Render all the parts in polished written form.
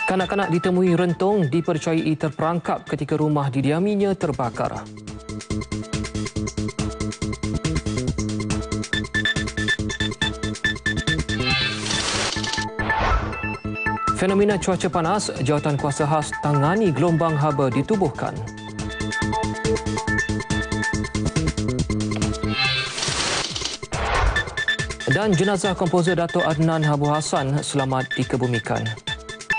Kanak-kanak ditemui rentung dipercayai terperangkap ketika rumah didiaminya terbakar. Fenomena cuaca panas, jawatan kuasa khas tangani gelombang haba ditubuhkan. Dan jenazah komposer Dato' Adnan Habu Hassan selamat dikebumikan.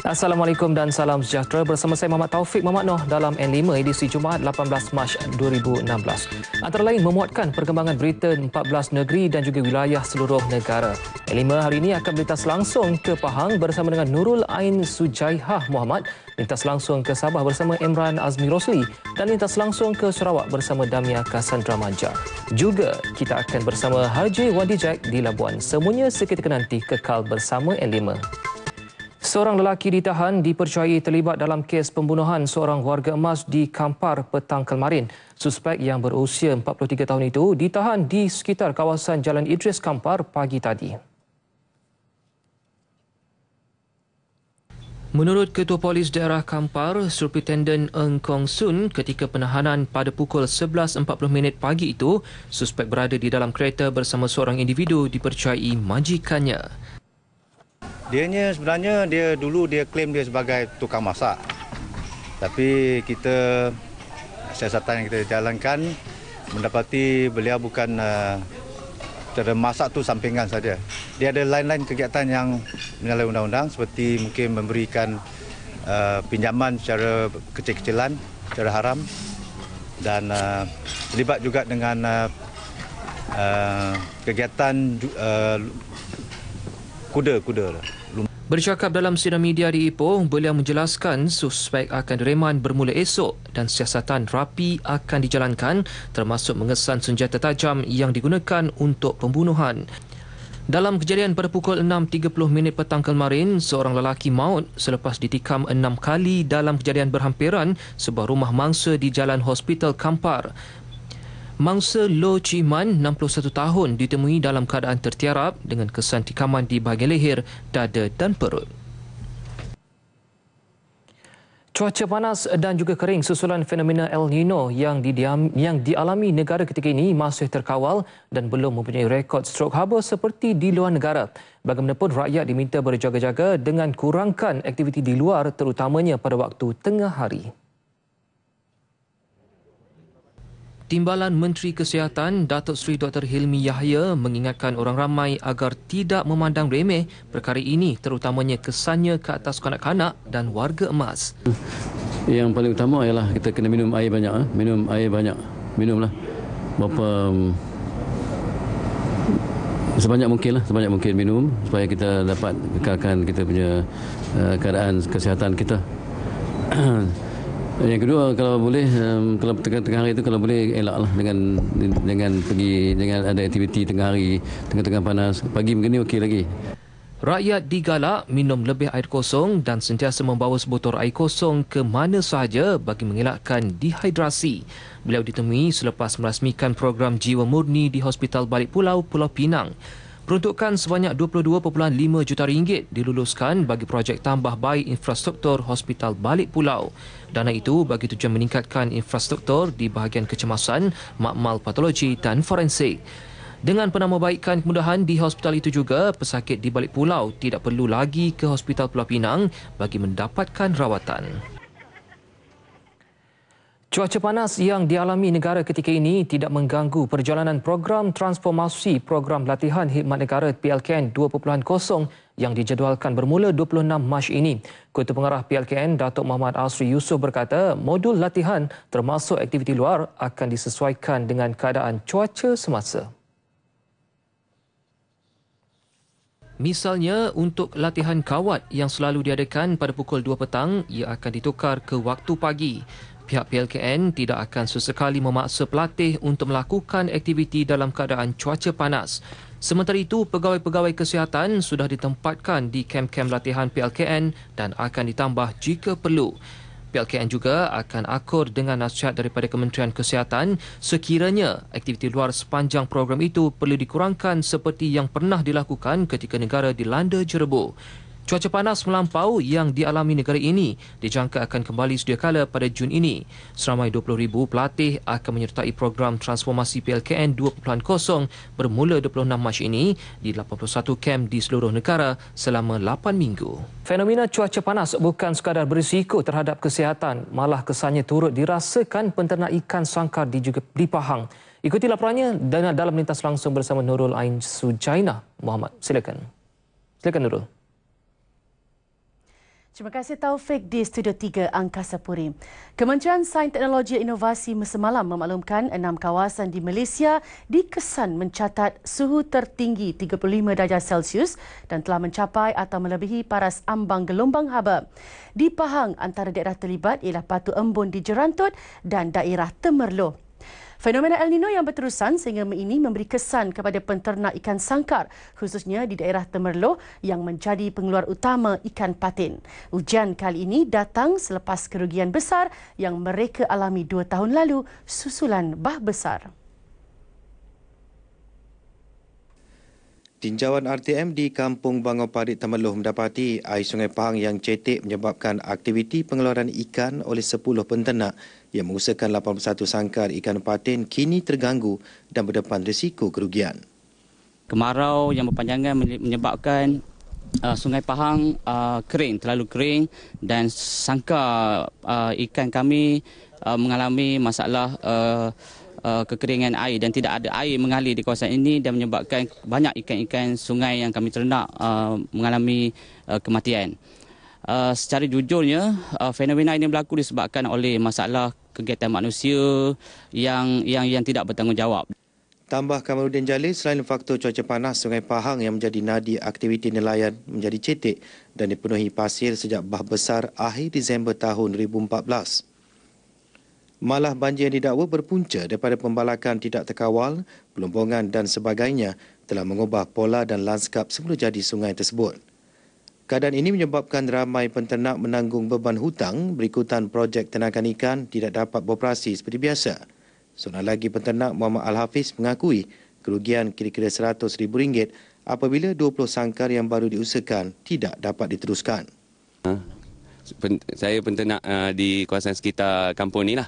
Assalamualaikum dan salam sejahtera, bersama saya Muhammad Taufik Muhammad Noh dalam N5 edisi Jumaat 18 Mac 2016. Antara lain memuatkan perkembangan berita 14 negeri dan juga wilayah seluruh negara. N5 hari ini akan melintas langsung ke Pahang bersama dengan Nurul Ain Sujaihah Muhammad, lintas langsung ke Sabah bersama Imran Azmi Rosli dan lintas langsung ke Sarawak bersama Damia Cassandra Manja. Juga kita akan bersama Haji Wadi Jack di Labuan. Semuanya seketika nanti kekal bersama N5. Seorang lelaki ditahan dipercayai terlibat dalam kes pembunuhan seorang warga emas di Kampar petang kemarin. Suspek yang berusia 43 tahun itu ditahan di sekitar kawasan Jalan Idris Kampar pagi tadi. Menurut Ketua Polis Daerah Kampar, Superintendent Eng Kong Sun, ketika penahanan pada pukul 11.40 pagi itu, suspek berada di dalam kereta bersama seorang individu dipercayai majikannya. Sebenarnya dia klaim dia sebagai tukang masak. Tapi siasatan yang kita jalankan mendapati beliau bukan masak tu sampingan saja. Dia ada lain-lain kegiatan yang menyalahi undang-undang seperti mungkin memberikan pinjaman secara kecil-kecilan, secara haram dan terlibat juga dengan kegiatan kuda. Bercakap dalam sidang media di Ipoh, beliau menjelaskan suspek akan direman bermula esok dan siasatan rapi akan dijalankan termasuk mengesan senjata tajam yang digunakan untuk pembunuhan. Dalam kejadian pada pukul 6.30 petang kemarin, seorang lelaki maut selepas ditikam 6 kali dalam kejadian berhampiran sebuah rumah mangsa di Jalan Hospital Kampar. Mangsa Lo Chi Man, 61 tahun, ditemui dalam keadaan tertiarap dengan kesan tikaman di bahagian leher, dada dan perut. Cuaca panas dan juga kering susulan fenomena El Nino yang dialami negara ketika ini masih terkawal dan belum mempunyai rekod strok haba seperti di luar negara. Bagaimanapun, rakyat diminta berjaga-jaga dengan kurangkan aktiviti di luar terutamanya pada waktu tengah hari. Timbalan Menteri Kesihatan Datuk Seri Dr. Hilmi Yahya mengingatkan orang ramai agar tidak memandang remeh perkara ini, terutamanya kesannya ke atas kanak-kanak dan warga emas. Yang paling utama ialah kita kena minum air banyak. Minum air banyak. Minumlah sebanyak mungkin minum supaya kita dapat kekalkan kita punya keadaan kesihatan kita. Yang kedua, kalau boleh, kalau tengah hari itu kalau boleh elaklah dengan ada aktiviti tengah hari, tengah panas. Pagi begini okey lagi. Rakyat digalak minum lebih air kosong dan sentiasa membawa sebotol air kosong ke mana sahaja bagi mengelakkan dehidrasi. Beliau ditemui selepas merasmikan program Jiwa Murni di Hospital Balik Pulau, Pulau Pinang. Peruntukan sebanyak RM22.5 juta diluluskan bagi projek tambah baik infrastruktur Hospital Balik Pulau. Dana itu bagi tujuan meningkatkan infrastruktur di bahagian kecemasan, makmal patologi dan forensik. Dengan penambahbaikan kemudahan di hospital itu juga, pesakit di Balik Pulau tidak perlu lagi ke Hospital Pulau Pinang bagi mendapatkan rawatan. Cuaca panas yang dialami negara ketika ini tidak mengganggu perjalanan program transformasi program latihan khidmat negara PLKN 2.0 yang dijadualkan bermula 26 Mac ini. Ketua Pengarah PLKN Datuk Muhammad Asri Yusof berkata, modul latihan termasuk aktiviti luar akan disesuaikan dengan keadaan cuaca semasa. Misalnya, untuk latihan kawat yang selalu diadakan pada pukul 2 petang, ia akan ditukar ke waktu pagi. Pihak PLKN tidak akan sesekali memaksa pelatih untuk melakukan aktiviti dalam keadaan cuaca panas. Sementara itu, pegawai-pegawai kesihatan sudah ditempatkan di kem-kem latihan PLKN dan akan ditambah jika perlu. PLKN juga akan akur dengan nasihat daripada Kementerian Kesihatan sekiranya aktiviti luar sepanjang program itu perlu dikurangkan seperti yang pernah dilakukan ketika negara dilanda jerebu. Cuaca panas melampau yang dialami negara ini dijangka akan kembali sedia kala pada Jun ini. Seramai 20,000 pelatih akan menyertai program transformasi PLKN 2.0 bermula 26 Mac ini di 81 kem di seluruh negara selama 8 minggu. Fenomena cuaca panas bukan sekadar berisiko terhadap kesihatan, malah kesannya turut dirasakan penternak ikan sangkar di Pahang. Ikuti laporannya dalam lintas langsung bersama Nurul Ain Sujainah Muhammad. Silakan Nurul. Terima kasih Taufik di Studio 3 Angkasa Puri. Kementerian Sains Teknologi dan Inovasi semalam memaklumkan 6 kawasan di Malaysia dikesan mencatat suhu tertinggi 35 darjah Celsius dan telah mencapai atau melebihi paras ambang gelombang haba. Di Pahang, antara daerah terlibat ialah Batu Embun di Jerantut dan daerah Temerloh. Fenomena El Nino yang berterusan sehingga ini memberi kesan kepada penternak ikan sangkar, khususnya di daerah Temerloh yang menjadi pengeluar utama ikan patin. Hujan kali ini datang selepas kerugian besar yang mereka alami 2 tahun lalu susulan bah besar. Tinjauan RTM di Kampung Bangau Parit Temerloh mendapati air Sungai Pahang yang cetek menyebabkan aktiviti pengeluaran ikan oleh 10 penternak yang mengusahakan 81 sangkar ikan patin kini terganggu dan berdepan risiko kerugian. Kemarau yang berpanjangan menyebabkan Sungai Pahang terlalu kering dan sangkar ikan kami mengalami masalah kekeringan air dan tidak ada air mengalir di kawasan ini dan menyebabkan banyak ikan-ikan sungai yang kami ternak mengalami kematian. Secara jujurnya, fenomena ini berlaku disebabkan oleh masalah kegiatan manusia yang tidak bertanggungjawab. Tambah Kamarudin Jalil, selain faktor cuaca panas, Sungai Pahang yang menjadi nadi aktiviti nelayan menjadi cetek dan dipenuhi pasir sejak bah besar akhir Disember tahun 2014. Malah banjir yang didakwa berpunca daripada pembalakan tidak terkawal, pelombongan dan sebagainya telah mengubah pola dan lanskap semula jadi sungai tersebut. Keadaan ini menyebabkan ramai penternak menanggung beban hutang berikutan projek ternakan ikan tidak dapat beroperasi seperti biasa. Seorang lagi penternak Muhammad Al-Hafiz mengakui kerugian kira-kira RM100,000 apabila 20 sangkar yang baru diusahakan tidak dapat diteruskan. Saya penternak di kawasan sekitar kampung ni lah.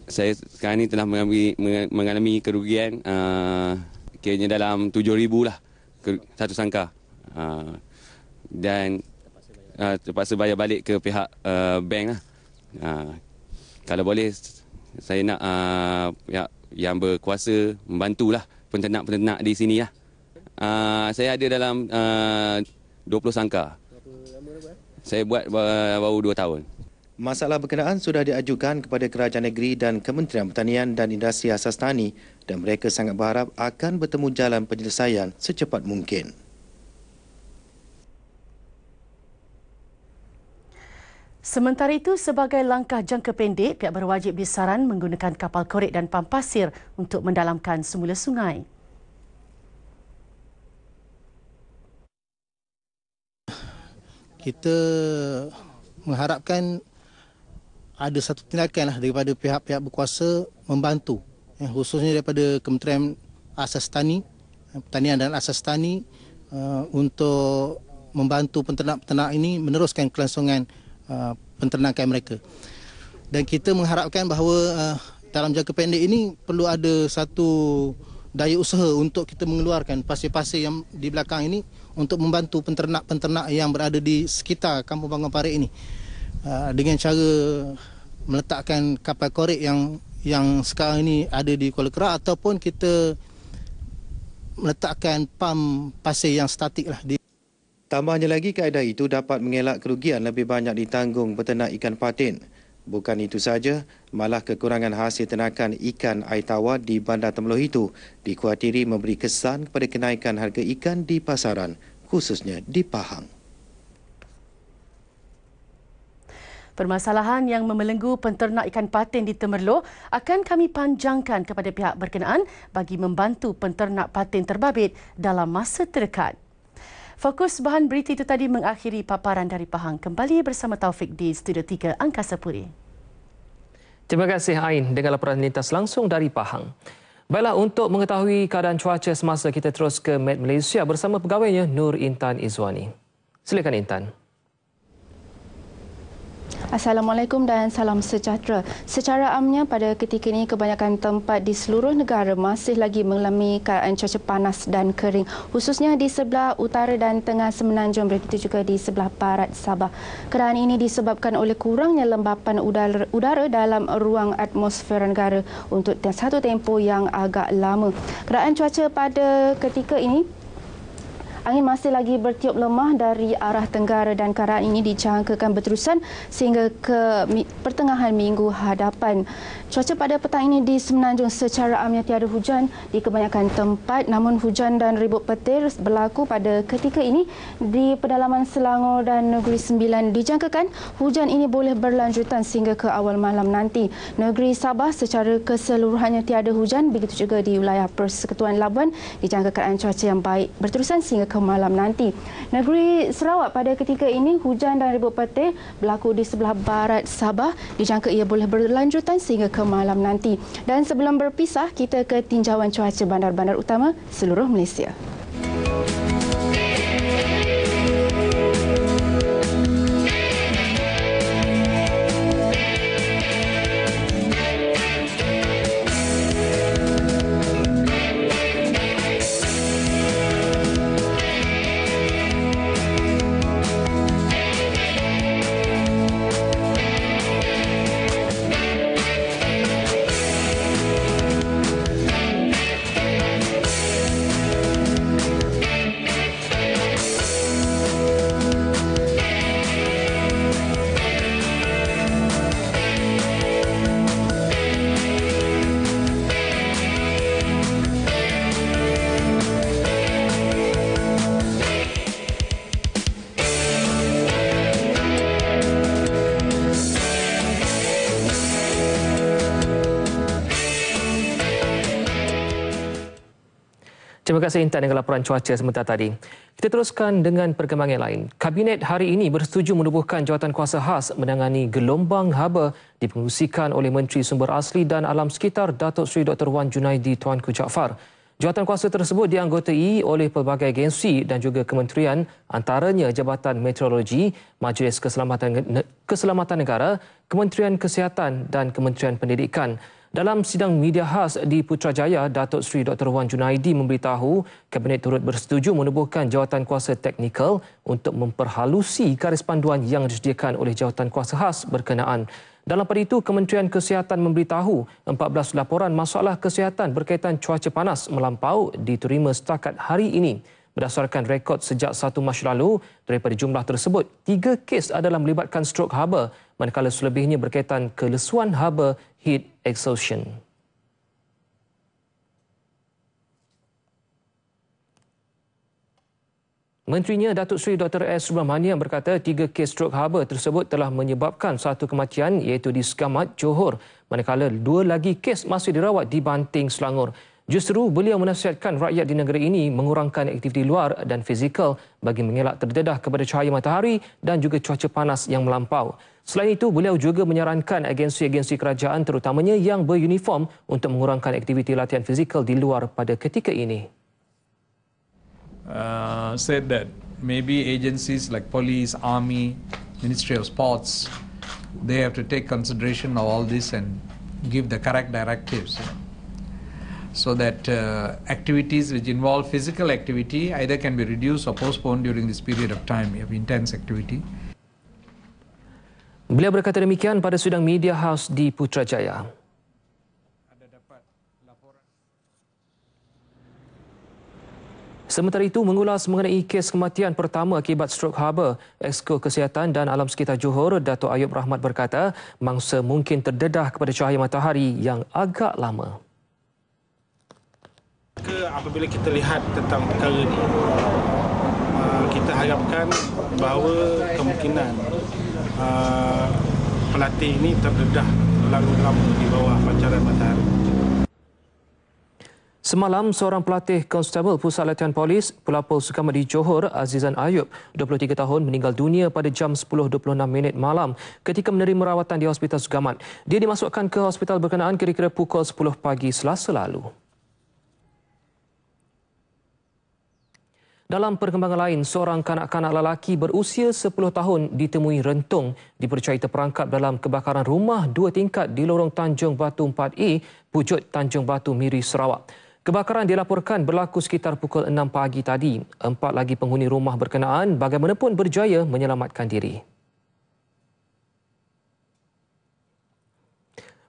Saya sekarang ni telah mengalami kerugian kiranya dalam RM7,000 lah satu sangkar. Dan terpaksa bayar balik ke pihak bank lah. Kalau boleh saya nak pihak yang berkuasa membantulah penternak-penternak di sini lah. Saya ada dalam 20 sangkar. Saya buat baru 2 tahun. Masalah berkenaan sudah diajukan kepada Kerajaan Negeri dan Kementerian Pertanian dan Industri Asas Tani dan mereka sangat berharap akan bertemu jalan penyelesaian secepat mungkin. Sementara itu, sebagai langkah jangka pendek, pihak berwajib disaran menggunakan kapal korek dan pam pasir untuk mendalamkan semula sungai. Kita mengharapkan ada satu tindakan daripada pihak-pihak berkuasa membantu, khususnya daripada Kementerian Asas Tani, Pertanian dan Asas Tani untuk membantu penternak-penternak ini meneruskan kelangsungan penternakan mereka. Dan kita mengharapkan bahawa dalam jangka pendek ini perlu ada satu daya usaha untuk kita mengeluarkan pasir-pasir yang di belakang ini untuk membantu penternak-penternak yang berada di sekitar Kampung Bangau Parit ini dengan cara meletakkan kapal korek yang sekarang ini ada di Kuala Kerak ataupun kita meletakkan pam pasir yang statik lah. Tambahnya lagi, kaedah itu dapat mengelak kerugian lebih banyak ditanggung peternak ikan patin. Bukan itu saja, malah kekurangan hasil ternakan ikan air tawar di Bandar Temerloh itu dikhawatiri memberi kesan kepada kenaikan harga ikan di pasaran, khususnya di Pahang. Permasalahan yang memelenggu penternak ikan patin di Temerloh akan kami panjangkan kepada pihak berkenaan bagi membantu penternak patin terbabit dalam masa terdekat. Fokus bahan berita itu tadi mengakhiri paparan dari Pahang. Kembali bersama Taufik di Studio 3 Angkasa Puri. Terima kasih Ain dengan laporan lintas langsung dari Pahang. Baiklah, untuk mengetahui keadaan cuaca semasa kita terus ke Met Malaysia bersama pegawainya Nur Intan Izwani. Silakan Intan. Assalamualaikum dan salam sejahtera. Secara amnya pada ketika ini kebanyakan tempat di seluruh negara masih lagi mengalami keadaan cuaca panas dan kering, khususnya di sebelah utara dan tengah semenanjung, begitu juga di sebelah barat Sabah. Keadaan ini disebabkan oleh kurangnya lembapan udara dalam ruang atmosfer negara untuk satu tempoh yang agak lama. Keadaan cuaca pada ketika ini, angin masih lagi bertiup lemah dari arah tenggara dan keadaan ini dijangkakan berterusan sehingga ke pertengahan minggu hadapan. Cuaca pada petang ini di semenanjung secara amnya tiada hujan di kebanyakan tempat, namun hujan dan ribut petir berlaku pada ketika ini di pedalaman Selangor dan Negeri Sembilan. Dijangkakan hujan ini boleh berlanjutan sehingga ke awal malam nanti. Negeri Sabah secara keseluruhannya tiada hujan, begitu juga di wilayah Persekutuan Labuan dijangkakan cuaca yang baik berterusan sehingga ke malam nanti. Negeri Sarawak pada ketika ini hujan dan ribut petir berlaku di sebelah barat Sabah, dijangka ia boleh berlanjutan sehingga ke malam nanti. Dan sebelum berpisah, kita ke tinjauan cuaca bandar-bandar utama seluruh Malaysia. Terima kasih Intan dengan laporan cuaca sebentar tadi. Kita teruskan dengan perkembangan lain. Kabinet hari ini bersetuju menubuhkan jawatankuasa khas menangani gelombang haba dipengerusikan oleh Menteri Sumber Asli dan Alam Sekitar Datuk Seri Dr. Wan Junaidi Tuanku Jaafar. Jawatankuasa tersebut dianggotai oleh pelbagai agensi dan juga kementerian, antaranya Jabatan Meteorologi, Majlis Keselamatan Negara, Kementerian Kesihatan dan Kementerian Pendidikan. Dalam sidang media khas di Putrajaya, Datuk Seri Dr. Wan Junaidi memberitahu Kabinet turut bersetuju menubuhkan jawatankuasa teknikal untuk memperhalusi garis panduan yang disediakan oleh jawatankuasa khas berkenaan. Dalam pada itu, Kementerian Kesihatan memberitahu 14 laporan masalah kesihatan berkaitan cuaca panas melampau diterima setakat hari ini. Berdasarkan rekod sejak 1 Mac lalu, daripada jumlah tersebut, 3 kes adalah melibatkan strok haba, manakala selebihnya berkaitan kelesuan haba heat exhaustion. Menterinya Datuk Seri Dr. S. Subramaniam berkata 3 kes strok haba tersebut telah menyebabkan 1 kematian iaitu di Segamat, Johor, manakala 2 lagi kes masih dirawat di Banting, Selangor. Justru beliau menasihatkan rakyat di negara ini mengurangkan aktiviti luar dan fizikal bagi mengelak terdedah kepada cahaya matahari dan juga cuaca panas yang melampau. Selain itu, beliau juga menyarankan agensi-agensi kerajaan terutamanya yang beruniform untuk mengurangkan aktiviti latihan fizikal di luar pada ketika ini. Said that maybe agencies like police, army, Ministry of Sports, they have to take consideration of all this and give the correct directives. So that activities which involve physical activity either can be reduced or postponed during this period of time of intense activity. Beliau berkata demikian pada sidang media house di Putrajaya. Sementara itu, mengulas mengenai kes kematian pertama akibat strok haba, Exco Kesihatan dan Alam Sekitar Johor, Datuk Ayub Rahmat berkata, mangsa mungkin terdedah kepada cahaya matahari yang agak lama. Apabila kita lihat tentang perkara ini, kita harapkan bahawa kemungkinan pelatih ini terdedah terlalu lama di bawah pancaran matahari. Semalam, seorang pelatih Konstable Pusat Latihan Polis Pelapor Sukamat di Johor, Azizan Ayub, 23 tahun, meninggal dunia pada jam 10.26 malam ketika menerima rawatan di Hospital Sukamat. Dia dimasukkan ke hospital berkenaan kira-kira pukul 10 pagi Selasa lalu. Dalam perkembangan lain, seorang kanak-kanak lelaki berusia 10 tahun ditemui rentung dipercayai terperangkap dalam kebakaran rumah 2 tingkat di lorong Tanjung Batu 4A, Pujut Tanjung Batu, Miri, Sarawak. Kebakaran dilaporkan berlaku sekitar pukul 6 pagi tadi. 4 lagi penghuni rumah berkenaan bagaimanapun berjaya menyelamatkan diri.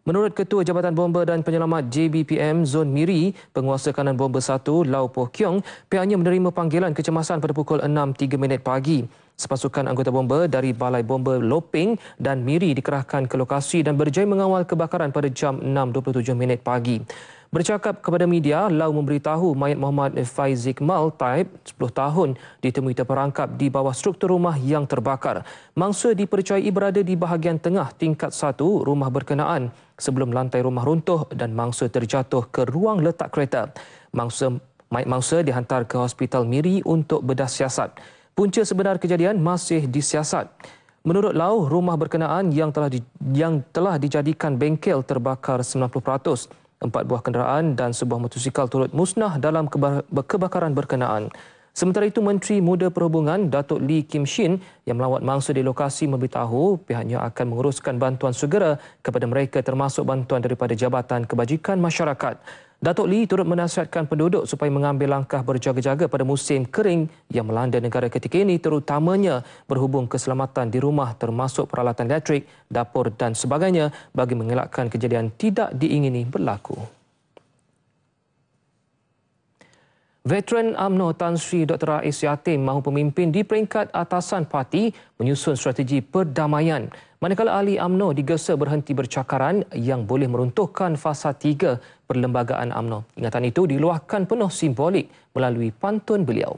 Menurut Ketua Jabatan Bomba dan Penyelamat JBPM Zon Miri, Penguasa Kanan Bomba 1 Lau Poh Kiong, pihaknya menerima panggilan kecemasan pada pukul 6.03 pagi. Sepasukan anggota bomba dari Balai Bomba Lopeng dan Miri dikerahkan ke lokasi dan berjaya mengawal kebakaran pada jam 6.27 pagi. Bercakap kepada media, Lau memberitahu mayat Muhammad Faiz Iqmal Taib, 10 tahun, ditemui terperangkap di bawah struktur rumah yang terbakar. Mangsa dipercayai berada di bahagian tengah tingkat 1 rumah berkenaan sebelum lantai rumah runtuh dan mangsa terjatuh ke ruang letak kereta. Mayat mangsa dihantar ke Hospital Miri untuk bedah siasat. Punca sebenar kejadian masih disiasat. Menurut Lau, rumah berkenaan yang telah dijadikan bengkel terbakar 90%. 4 buah kenderaan dan sebuah motosikal turut musnah dalam kebakaran berkenaan. Sementara itu, Menteri Muda Perhubungan Datuk Lee Kim Shin yang melawat mangsa di lokasi memberitahu pihaknya akan menguruskan bantuan segera kepada mereka termasuk bantuan daripada Jabatan Kebajikan Masyarakat. Datuk Lee turut menasihatkan penduduk supaya mengambil langkah berjaga-jaga pada musim kering yang melanda negara ketika ini, terutamanya berhubung keselamatan di rumah termasuk peralatan elektrik, dapur dan sebagainya bagi mengelakkan kejadian tidak diingini berlaku. Veteran UMNO Tan Sri Dr. Rais Yatim mahu pemimpin di peringkat atasan parti menyusun strategi perdamaian. Manakala ahli UMNO digesa berhenti bercakaran yang boleh meruntuhkan fasa 3 perlembagaan UMNO. Ingatan itu diluahkan penuh simbolik melalui pantun beliau.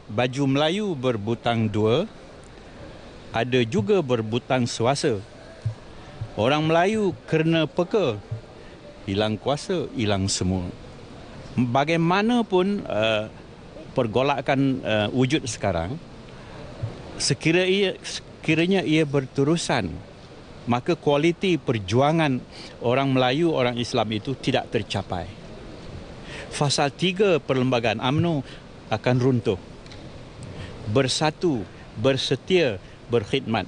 Baju Melayu berbutang 2, ada juga berbutang swasta. Orang Melayu kerana peka, hilang kuasa, hilang semua. Bagaimanapun pergolakan wujud sekarang, sekiranya ia berterusan, maka kualiti perjuangan orang Melayu, orang Islam itu tidak tercapai. Fasa 3 perlembagaan UMNO akan runtuh. Bersatu, bersetia, berkhidmat.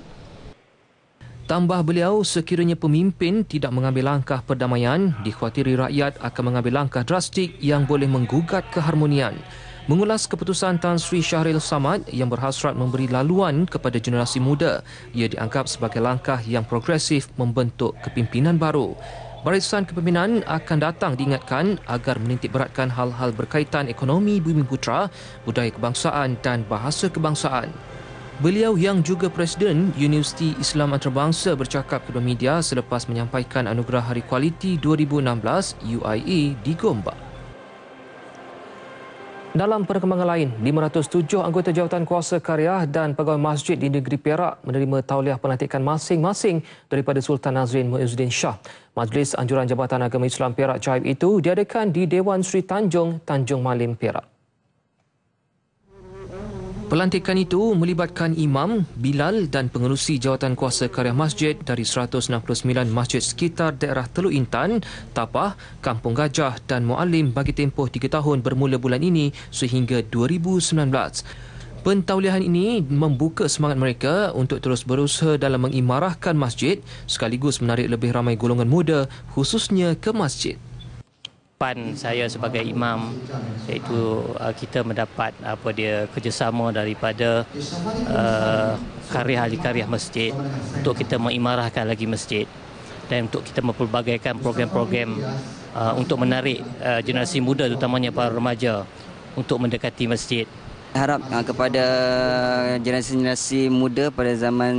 Tambah beliau, sekiranya pemimpin tidak mengambil langkah perdamaian, dikhawatiri rakyat akan mengambil langkah drastik yang boleh menggugat keharmonian. Mengulas keputusan Tan Sri Syahril Samad yang berhasrat memberi laluan kepada generasi muda, ia dianggap sebagai langkah yang progresif membentuk kepimpinan baru. Barisan kepimpinan akan datang diingatkan agar menitik beratkan hal-hal berkaitan ekonomi bumi putra, budaya kebangsaan dan bahasa kebangsaan. Beliau yang juga Presiden Universiti Islam Antarabangsa bercakap kepada media selepas menyampaikan Anugerah Hari Kualiti 2016 UIA di Gombak. Dalam perkembangan lain, 507 anggota jawatan kuasa karya dan pegawai masjid di negeri Perak menerima tauliah pelantikan masing-masing daripada Sultan Nazrin Muizzuddin Shah. Majlis Anjuran Jabatan Agama Islam Perak Jaib itu diadakan di Dewan Sri Tanjung, Tanjung Malim, Perak. Pelantikan itu melibatkan imam, bilal dan pengerusi jawatan kuasa karya masjid dari 169 masjid sekitar daerah Teluk Intan, Tapah, Kampung Gajah dan Muallim bagi tempoh 3 tahun bermula bulan ini sehingga 2019. Pentauliahan ini membuka semangat mereka untuk terus berusaha dalam mengimarahkan masjid sekaligus menarik lebih ramai golongan muda khususnya ke masjid. Pan saya sebagai imam, iaitu kita mendapat kerjasama daripada ahli karya masjid untuk kita mengimarahkan lagi masjid dan untuk kita mempelbagaikan program-program untuk menarik generasi muda terutamanya para remaja untuk mendekati masjid. Harap kepada generasi muda pada zaman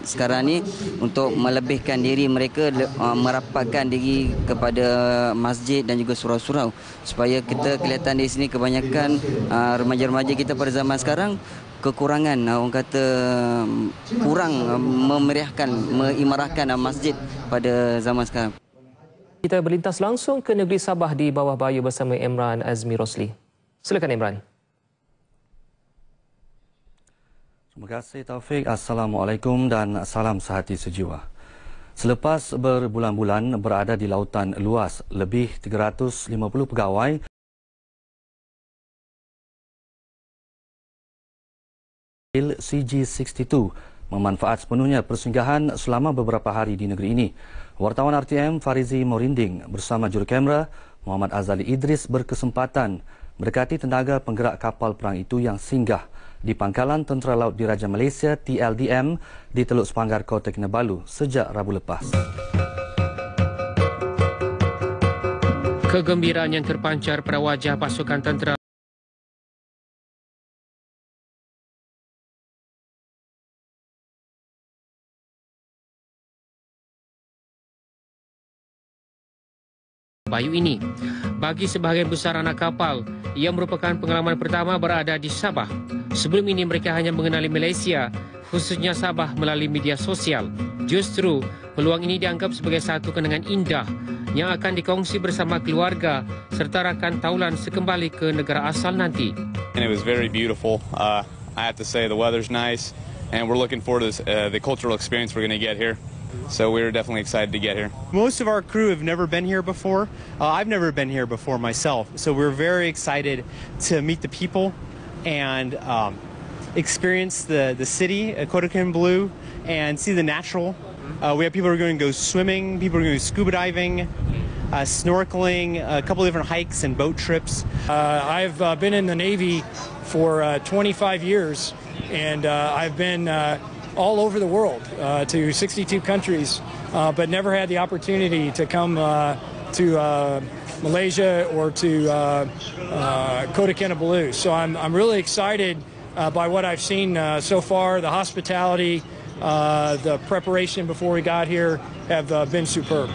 sekarang ni untuk melebihkan diri mereka, merapatkan diri kepada masjid dan juga surau-surau supaya kita kelihatan di sini kebanyakan remaja-remaja kita pada zaman sekarang kekurangan, orang kata kurang memeriahkan, mengimarahkan masjid pada zaman sekarang. Kita berlintas langsung ke negeri Sabah di bawah bahaya bersama Imran Azmi Rosli. Silakan Imran. Terima kasih Taufik. Assalamualaikum dan salam sehati sejiwa. Selepas berbulan-bulan berada di lautan luas, lebih 350 pegawai CG62 memanfaat sepenuhnya persinggahan selama beberapa hari di negeri ini. Wartawan RTM Farizi Morinding bersama jurukamera Muhammad Azali Idris berkesempatan mendekati tenaga penggerak kapal perang itu yang singgah di Pangkalan Tentera Laut Diraja Malaysia TLDM di Teluk Sepanggar, Kota Kinabalu sejak Rabu lepas. Kegembiraan yang terpancar pada wajah pasukan tentera Bayu ini. Bagi sebahagian besar anak kapal, ia merupakan pengalaman pertama berada di Sabah. Sebelum ini mereka hanya mengenali Malaysia, khususnya Sabah melalui media sosial. Justru, peluang ini dianggap sebagai satu kenangan indah yang akan dikongsi bersama keluarga serta rakan taulan sekembali ke negara asal nanti. And it was very beautiful. I have to say the weather's nice and we're looking forward to the cultural experience we're going to get here. So we're definitely excited to get here. Most of our crew have never been here before. I've never been here before myself. So we're very excited to meet the people and experience the city, Kota Kinabalu, and see the natural. We have people who are going to go swimming, people who are going to go scuba diving, snorkeling, a couple different hikes and boat trips. I've been in the Navy for 25 years, and I've been all over the world to 62 countries, but never had the opportunity to come to Malaysia or to Kota Kinabalu. So I'm really excited by what I've seen so far. The hospitality, the preparation before we got here have been superb.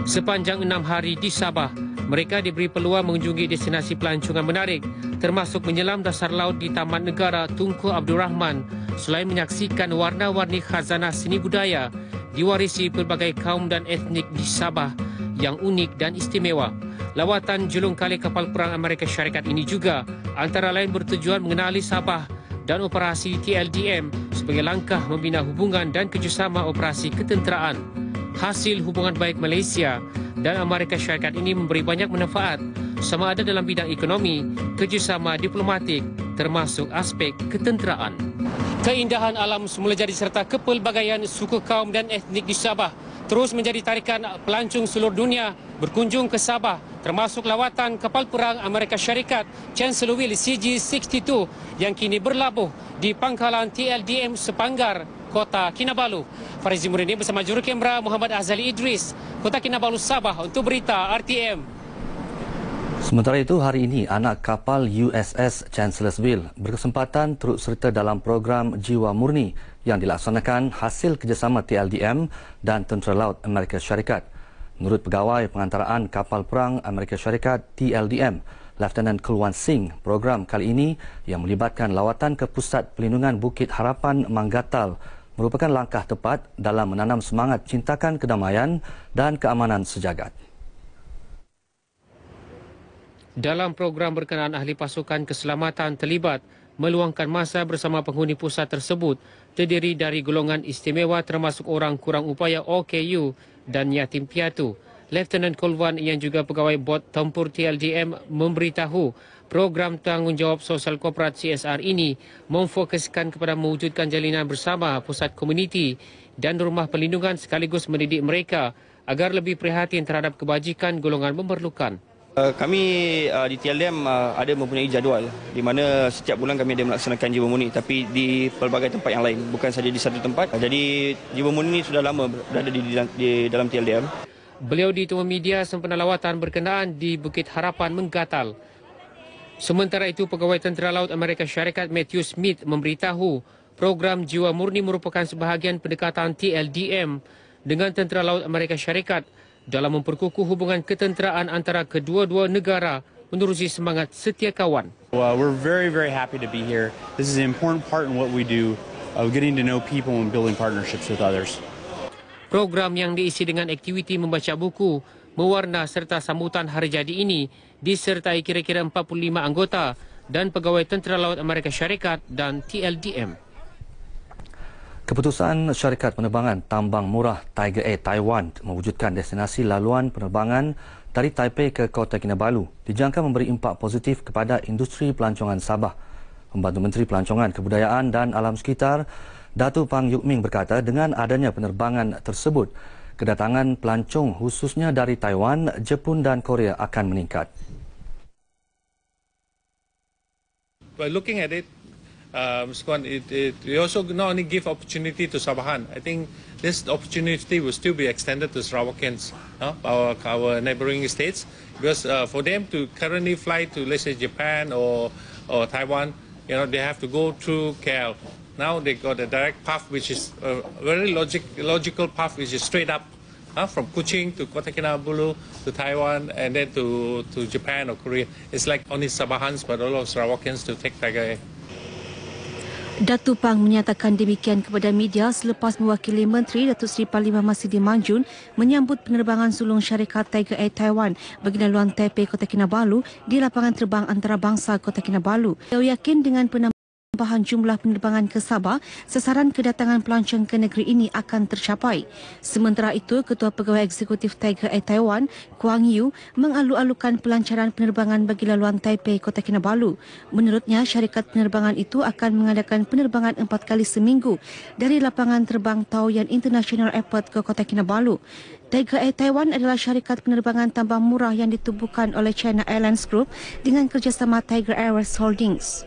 Sepanjang 6 hari di Sabah, mereka diberi peluang mengunjungi destinasi pelancongan menarik, termasuk menyelam dasar laut di Taman Negara Tunku Abdul Rahman, selain menyaksikan warna-warni khazanah seni budaya diwarisi pelbagai kaum dan etnik di Sabah yang unik dan istimewa. Lawatan julung kali kapal perang Amerika Syarikat ini juga antara lain bertujuan mengenali Sabah dan operasi TLDM sebagai langkah membina hubungan dan kerjasama operasi ketenteraan. Hasil hubungan baik Malaysia dan Amerika Syarikat ini memberi banyak manfaat sama ada dalam bidang ekonomi, kerjasama diplomatik termasuk aspek ketenteraan. Keindahan alam semula jadi serta kepelbagaian suku kaum dan etnik di Sabah terus menjadi tarikan pelancong seluruh dunia berkunjung ke Sabah, termasuk lawatan kapal perang Amerika Syarikat Chancellorville CG62 yang kini berlabuh di Pangkalan TLDM Sepanggar, Kota Kinabalu. Farizi Morinding bersama jurukamera Muhammad Azali Idris, Kota Kinabalu, Sabah untuk berita RTM. Sementara itu, hari ini anak kapal USS Chancellorsville berkesempatan turut serta dalam program Jiwa Murni yang dilaksanakan hasil kerjasama TLDM dan Tentera Laut Amerika Syarikat. Menurut pegawai pengantaraan kapal perang Amerika Syarikat TLDM, Lieutenant Kulwan Singh, program kali ini yang melibatkan lawatan ke Pusat Pelindungan Bukit Harapan Manggatal merupakan langkah tepat dalam menanam semangat cintakan kedamaian dan keamanan sejagat. Dalam program berkenaan, ahli pasukan keselamatan terlibat meluangkan masa bersama penghuni pusat tersebut terdiri dari golongan istimewa termasuk orang kurang upaya OKU dan yatim piatu. Lieutenant Kulwan yang juga pegawai bot tempur TLDM memberitahu program tanggungjawab sosial korporat CSR ini memfokuskan kepada mewujudkan jalinan bersama pusat komuniti dan rumah perlindungan sekaligus mendidik mereka agar lebih prihatin terhadap kebajikan golongan memerlukan. Kami di TLDM ada mempunyai jadual di mana setiap bulan kami ada melaksanakan Jiwa Murni, tapi di pelbagai tempat yang lain, bukan saja di satu tempat. Jadi Jiwa Murni ini sudah lama berada di dalam TLDM. Beliau ditemui media sempena lawatan berkenaan di Bukit Harapan Manggatal. Sementara itu, pegawai Tentera Laut Amerika Syarikat Matthew Smith memberitahu program Jiwa Murni merupakan sebahagian pendekatan TLDM dengan Tentera Laut Amerika Syarikat dalam memperkukuh hubungan ketenteraan antara kedua-dua negara menerusi semangat setia kawan. We're very happy to be here. This is an important part in what we do, of getting to know people and building partnerships with others. Program yang diisi dengan aktiviti membaca buku, mewarna serta sambutan hari jadi ini disertai kira-kira 45 anggota dan pegawai Tentera Laut Amerika Syarikat dan TLDM. Keputusan syarikat penerbangan tambang murah Tiger Air Taiwan mewujudkan destinasi laluan penerbangan dari Taipei ke Kota Kinabalu dijangka memberi impak positif kepada industri pelancongan Sabah. Pembantu Menteri Pelancongan, Kebudayaan dan Alam Sekitar, Datuk Pang Yuk Ming berkata dengan adanya penerbangan tersebut, kedatangan pelancong khususnya dari Taiwan, Jepun dan Korea akan meningkat. By looking at it, we also not only give opportunity to Sabahan. I think this opportunity will still be extended to Sarawakians, our neighboring states, because for them to currently fly to, let's say, Japan or Taiwan, they have to go through KL. Now they got a direct path, which is a very logical path, which is straight up from Kuching to Kota Kinabalu to Taiwan and then to Japan or Korea. It's like only Sabahans, but all of Sarawakians to take Tiger Air. Datuk Pang menyatakan demikian kepada media selepas mewakili Menteri Datuk Seri Parlimen Masidi Manjun menyambut penerbangan sulung syarikat Tiger Air Taiwan bagi laluan Taipei Kota Kinabalu di lapangan terbang antarabangsa Kota Kinabalu. Dia yakin dengan penambahan jumlah penerbangan ke Sabah, sasaran kedatangan pelancong ke negeri ini akan tercapai. Sementara itu, Ketua Pegawai Eksekutif Tiger Air Taiwan, Kuang Yu, mengalu-alukan pelancaran penerbangan bagi laluan Taipei Kota Kinabalu. Menurutnya, syarikat penerbangan itu akan mengadakan penerbangan 4 kali seminggu dari lapangan terbang Taoyuan International Airport ke Kota Kinabalu. Tiger Air Taiwan adalah syarikat penerbangan tambang murah yang ditubuhkan oleh China Airlines Group dengan kerjasama Tiger Airways Holdings.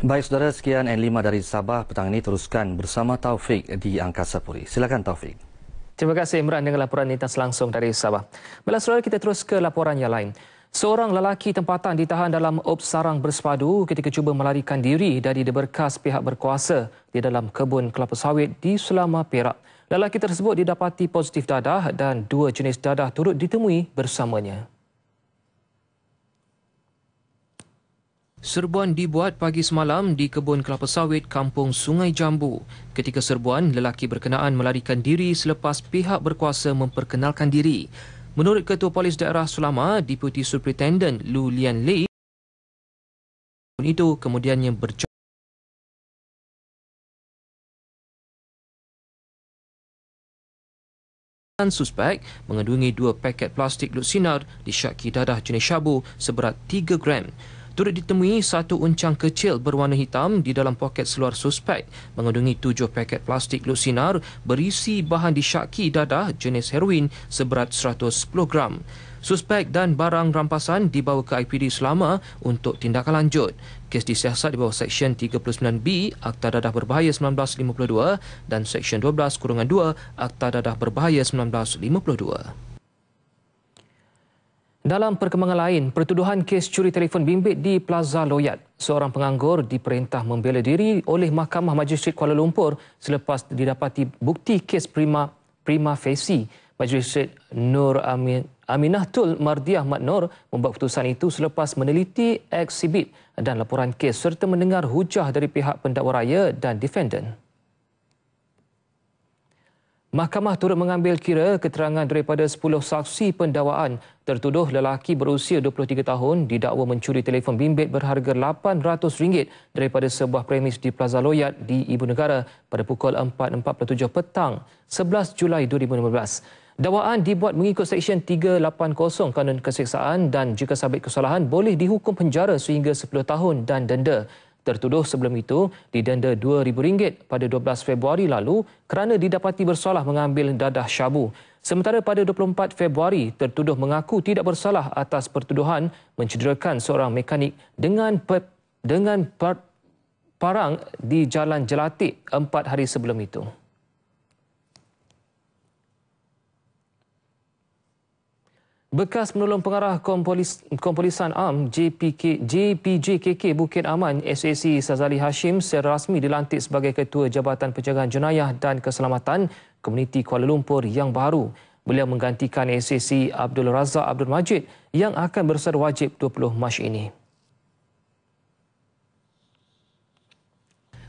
Baik saudara, sekian N5 dari Sabah petang ini, teruskan bersama Taufik di Angkasa Puri. Silakan Taufik. Terima kasih Imran dengan laporan lintas langsung dari Sabah. Baiklah saudara, kita terus ke laporan yang lain. Seorang lelaki tempatan ditahan dalam op sarang bersepadu ketika cuba melarikan diri dari berkas pihak berkuasa di dalam kebun kelapa sawit di Selama, Perak. Lelaki tersebut didapati positif dadah dan 2 jenis dadah turut ditemui bersamanya. Serbuan dibuat pagi semalam di kebun kelapa sawit kampung Sungai Jambu. Ketika serbuan, lelaki berkenaan melarikan diri selepas pihak berkuasa memperkenalkan diri. Menurut Ketua Polis Daerah Selama, Deputi Superintendent Lu Lian Lei, itu kemudiannya berjalan suspek mengandungi 2 paket plastik lutsinar disyaki dadah jenis syabu seberat 3 gram. Turut ditemui 1 uncang kecil berwarna hitam di dalam poket seluar suspek mengandungi 7 paket plastik lutsinar berisi bahan disyaki dadah jenis heroin seberat 110 gram. Suspek dan barang rampasan dibawa ke IPD Selama untuk tindakan lanjut. Kes disiasat di bawah Seksyen 39B Akta Dadah Berbahaya 1952 dan Seksyen 12-2 Akta Dadah Berbahaya 1952. Dalam perkembangan lain, pertuduhan kes curi telefon bimbit di Plaza Loyat. Seorang penganggur diperintah membela diri oleh Mahkamah Majistret Kuala Lumpur selepas didapati bukti kes prima facie. Majistret Nur Aminatul Mardiah Mat Nur membuat keputusan itu selepas meneliti eksibit dan laporan kes serta mendengar hujah dari pihak pendakwa raya dan defendant. Mahkamah turut mengambil kira keterangan daripada 10 saksi pendakwaan. Tertuduh lelaki berusia 23 tahun didakwa mencuri telefon bimbit berharga RM800 daripada sebuah premis di Plaza Loyat di Ibu Negara pada pukul 4.47 petang 11 Julai 2015. Dakwaan dibuat mengikut Seksyen 380 Kanun Keseksaan dan jika sabit kesalahan boleh dihukum penjara sehingga 10 tahun dan denda. Tertuduh sebelum itu didenda RM2,000 pada 12 Februari lalu kerana didapati bersalah mengambil dadah syabu. Sementara pada 24 Februari, tertuduh mengaku tidak bersalah atas pertuduhan mencederakan seorang mekanik dengan parang di Jalan Jelatik 4 hari sebelum itu. Bekas penolong pengarah Kompolisan Am JPJKK Bukit Aman SAC Sazali Hashim secara rasmi dilantik sebagai Ketua Jabatan Penjagaan Jenayah dan Keselamatan Komuniti Kuala Lumpur yang baru. Beliau menggantikan SAC Abdul Razak Abdul Majid yang akan bersara wajib 20 Mac ini.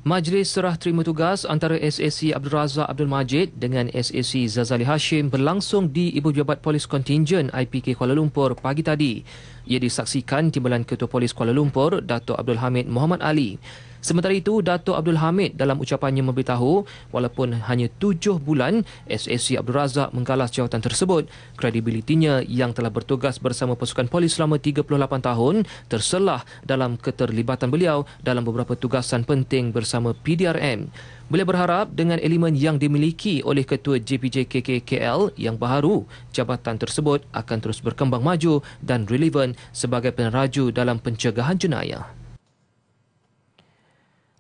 Majlis serah terima tugas antara SAC Abdul Razak Abdul Majid dengan SAC Zazali Hashim berlangsung di Ibu Pejabat Polis Kontingen IPK Kuala Lumpur pagi tadi. Ia disaksikan Timbalan Ketua Polis Kuala Lumpur, Datuk Abdul Hamid Muhammad Ali. Sementara itu, Dato' Abdul Hamid dalam ucapannya memberitahu walaupun hanya 7 bulan SAC Abdul Razak menggalas jawatan tersebut, kredibilitinya yang telah bertugas bersama pasukan polis selama 38 tahun terselah dalam keterlibatan beliau dalam beberapa tugasan penting bersama PDRM. Beliau berharap dengan elemen yang dimiliki oleh Ketua JPJKK KL yang baharu, jabatan tersebut akan terus berkembang maju dan relevan sebagai peneraju dalam pencegahan jenayah.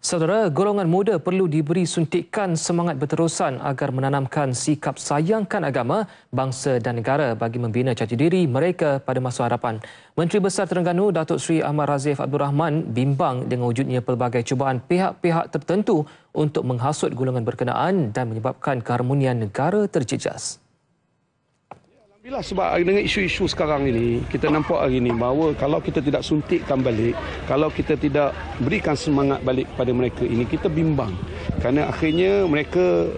Saudara, golongan muda perlu diberi suntikan semangat berterusan agar menanamkan sikap sayangkan agama, bangsa dan negara bagi membina jati diri mereka pada masa hadapan. Menteri Besar Terengganu Datuk Seri Ahmad Razif Abdul Rahman bimbang dengan wujudnya pelbagai cubaan pihak-pihak tertentu untuk menghasut golongan berkenaan dan menyebabkan keharmonian negara terjejas. Bila sebab dengan isu-isu sekarang ini, kita nampak hari ini bahawa kalau kita tidak suntikkan balik, kalau kita tidak berikan semangat balik kepada mereka ini, kita bimbang. Kerana akhirnya mereka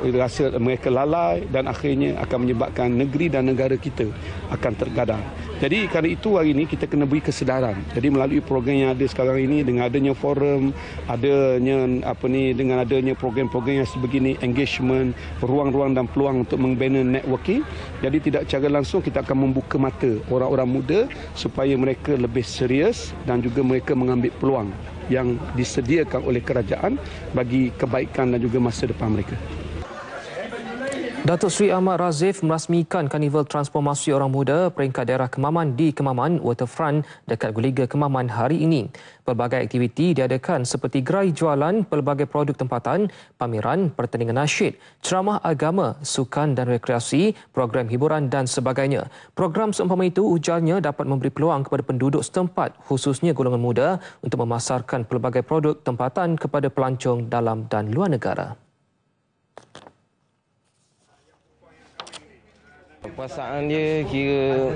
rasa mereka lalai dan akhirnya akan menyebabkan negeri dan negara kita akan tergadar. Jadi kerana itu hari ini kita kena beri kesedaran. Jadi melalui program yang ada sekarang ini dengan adanya forum, dengan adanya program-program yang sebegini, engagement, ruang-ruang dan peluang untuk membina networking. Jadi tidak cara langsung kita akan membuka mata orang-orang muda supaya mereka lebih serius dan juga mereka mengambil peluang yang disediakan oleh kerajaan bagi kebaikan dan juga masa depan mereka. Datuk Seri Ahmad Razif merasmikan Karnival Transformasi Orang Muda peringkat daerah Kemaman di Kemaman Waterfront dekat Guliga Kemaman hari ini. Pelbagai aktiviti diadakan seperti gerai jualan pelbagai produk tempatan, pameran, pertandingan nasyid, ceramah agama, sukan dan rekreasi, program hiburan dan sebagainya. Program seumpama itu ujarnya dapat memberi peluang kepada penduduk setempat khususnya golongan muda untuk memasarkan pelbagai produk tempatan kepada pelancong dalam dan luar negara. Perasaan dia kira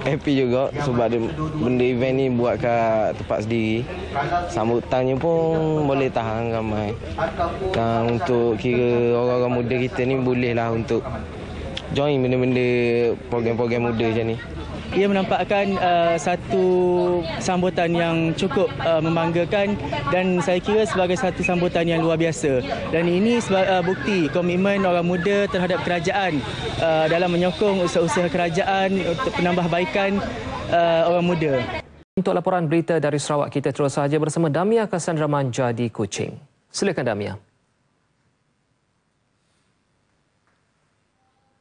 happy juga sebab benda event ni buat kat tempat sendiri. Sambutannya pun boleh tahan ramai. Dan untuk kira orang-orang muda kita ni bolehlah untuk join benda-benda program-program muda macam ni. Ia menampakkan satu sambutan yang cukup membanggakan dan saya kira sebagai satu sambutan yang luar biasa. Dan ini bukti komitmen orang muda terhadap kerajaan dalam menyokong usaha-usaha kerajaan untuk penambahbaikan orang muda. Untuk laporan berita dari Sarawak, kita terus sahaja bersama Damia Cassandra Manja di Kuching. Silakan Damia.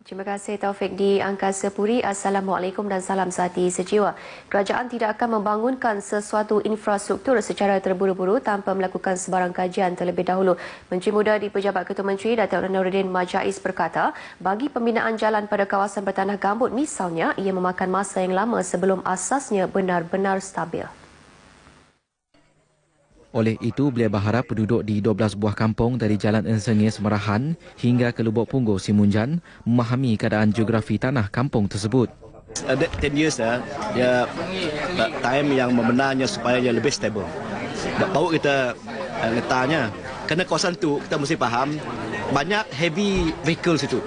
Terima kasih Taufik di Angkasa Puri. Assalamualaikum dan salam sehati sejiwa. Kerajaan tidak akan membangunkan sesuatu infrastruktur secara terburu-buru tanpa melakukan sebarang kajian terlebih dahulu. Menteri Muda di Pejabat Ketua Menteri Datuk Nuruddin Majais berkata, bagi pembinaan jalan pada kawasan bertanah gambut misalnya, ia memakan masa yang lama sebelum asasnya benar-benar stabil. Oleh itu, beliau berharap penduduk di 12 buah kampung dari Jalan Ensengir Semerahan hingga ke Lubuk Punggur Simunjan memahami keadaan geografi tanah kampung tersebut. 10 years dia time yang membenarnya supaya dia lebih stable. Baru kita letaknya. Kerana kawasan tu kita mesti faham banyak heavy vehicles itu.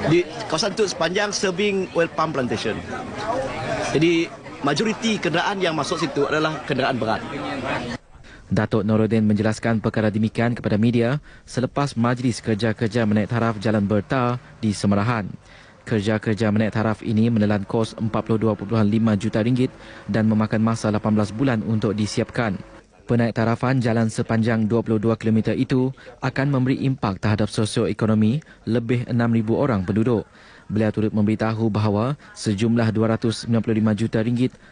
Di kawasan tu sepanjang serving oil palm plantation. Jadi majoriti kenderaan yang masuk situ adalah kenderaan berat. Datuk Nuruddin menjelaskan perkara demikian kepada media selepas Majlis Kerja-Kerja Menaik Taraf Jalan Berta di Semerahan. Kerja-kerja menaik taraf ini menelan kos RM42.5 juta dan memakan masa 18 bulan untuk disiapkan. Penaik tarafan jalan sepanjang 22 km itu akan memberi impak terhadap sosioekonomi lebih 6,000 orang penduduk. Beliau turut memberitahu bahawa sejumlah RM295 juta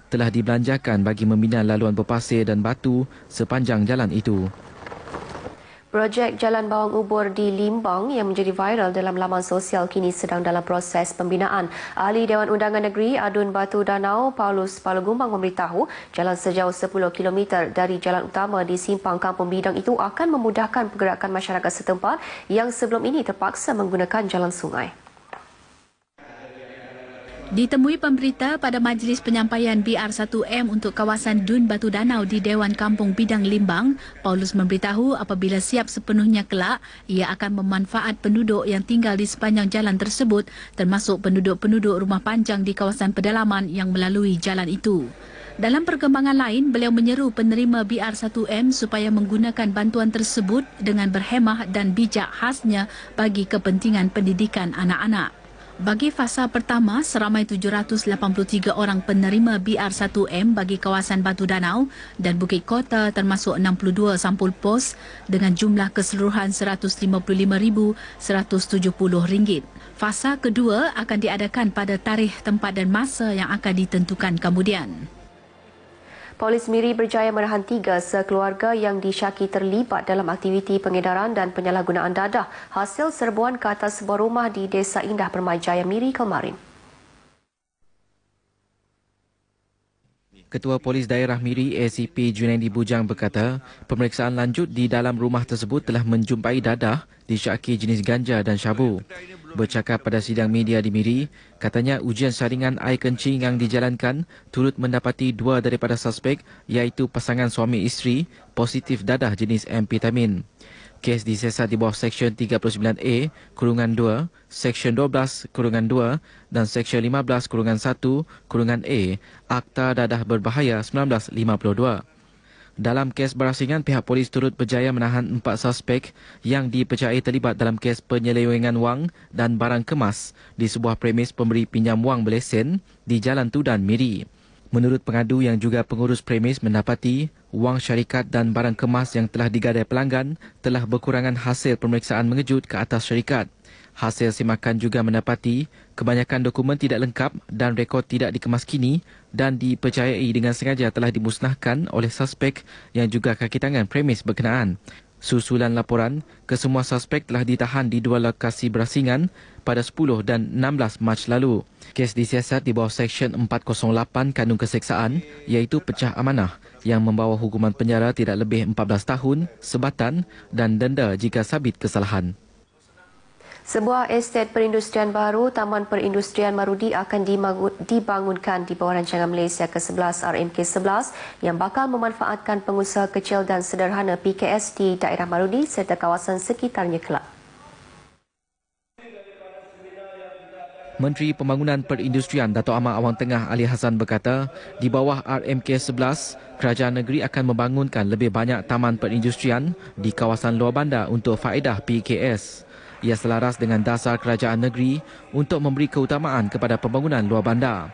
telah dibelanjakan bagi membina laluan berpasir dan batu sepanjang jalan itu. Projek Jalan Bawang Ubur di Limbang yang menjadi viral dalam laman sosial kini sedang dalam proses pembinaan. Ahli Dewan Undangan Negeri Adun Batu Danau Paulus Palugumbang memberitahu jalan sejauh 10 km dari jalan utama di simpang Kampung Bidang itu akan memudahkan pergerakan masyarakat setempat yang sebelum ini terpaksa menggunakan jalan sungai. Ditemui pemberita pada majlis penyampaian BR1M untuk kawasan Dun Batu Danau di Dewan Kampung Bidang Limbang, Paulus memberitahu apabila siap sepenuhnya kelak, ia akan memanfaat penduduk yang tinggal di sepanjang jalan tersebut termasuk penduduk-penduduk rumah panjang di kawasan pedalaman yang melalui jalan itu. Dalam perkembangan lain, beliau menyeru penerima BR1M supaya menggunakan bantuan tersebut dengan berhemah dan bijak khasnya bagi kepentingan pendidikan anak-anak. Bagi fasa pertama, seramai 783 orang penerima BR1M bagi kawasan Batu Danau dan Bukit Kota termasuk 62 sampul pos dengan jumlah keseluruhan RM155,170. Fasa kedua akan diadakan pada tarikh, tempat dan masa yang akan ditentukan kemudian. Polis Miri berjaya menahan 3 sekeluarga yang disyaki terlibat dalam aktiviti pengedaran dan penyalahgunaan dadah hasil serbuan ke atas sebuah rumah di Desa Indah Permajaya Miri kemarin. Ketua Polis Daerah Miri ACP Junaidi Bujang berkata, pemeriksaan lanjut di dalam rumah tersebut telah menjumpai dadah disyaki jenis ganja dan syabu. Bercakap pada sidang media di Miri, katanya ujian saringan air kencing yang dijalankan turut mendapati 2 daripada suspek iaitu pasangan suami isteri positif dadah jenis amfetamin. Kes disiasat di bawah Seksyen 39A, Kurungan 2, Seksyen 12, Kurungan 2 dan Seksyen 15, Kurungan 1, Kurungan A, Akta Dadah Berbahaya 1952. Dalam kes berasingan, pihak polis turut berjaya menahan 4 suspek yang dipercayai terlibat dalam kes penyelewengan wang dan barang kemas di sebuah premis pemberi pinjam wang berlesen di Jalan Tudan, Miri. Menurut pengadu yang juga pengurus premis mendapati wang syarikat dan barang kemas yang telah digadai pelanggan telah berkurangan hasil pemeriksaan mengejut ke atas syarikat. Hasil simakan juga mendapati kebanyakan dokumen tidak lengkap dan rekod tidak dikemas kini dan dipercayai dengan sengaja telah dimusnahkan oleh suspek yang juga kaki tangan premis berkenaan. Susulan laporan, kesemua suspek telah ditahan di 2 lokasi berasingan pada 10 dan 16 Mac lalu. Kes disiasat di bawah Seksyen 408 Kanun Keseksaan iaitu pecah amanah yang membawa hukuman penjara tidak lebih 14 tahun, sebatan dan denda jika sabit kesalahan. Sebuah estet perindustrian baru, Taman Perindustrian Marudi akan dibangunkan di bawah rancangan Malaysia ke-11 RMK11 yang bakal memanfaatkan pengusaha kecil dan sederhana PKS di daerah Marudi serta kawasan sekitarnya kelak. Menteri Pembangunan Perindustrian Dato' Ahmad Awang Tengah Ali Hassan berkata, di bawah RMK11, kerajaan negeri akan membangunkan lebih banyak taman perindustrian di kawasan luar bandar untuk faedah PKS. Ia selaras dengan dasar kerajaan negeri untuk memberi keutamaan kepada pembangunan luar bandar.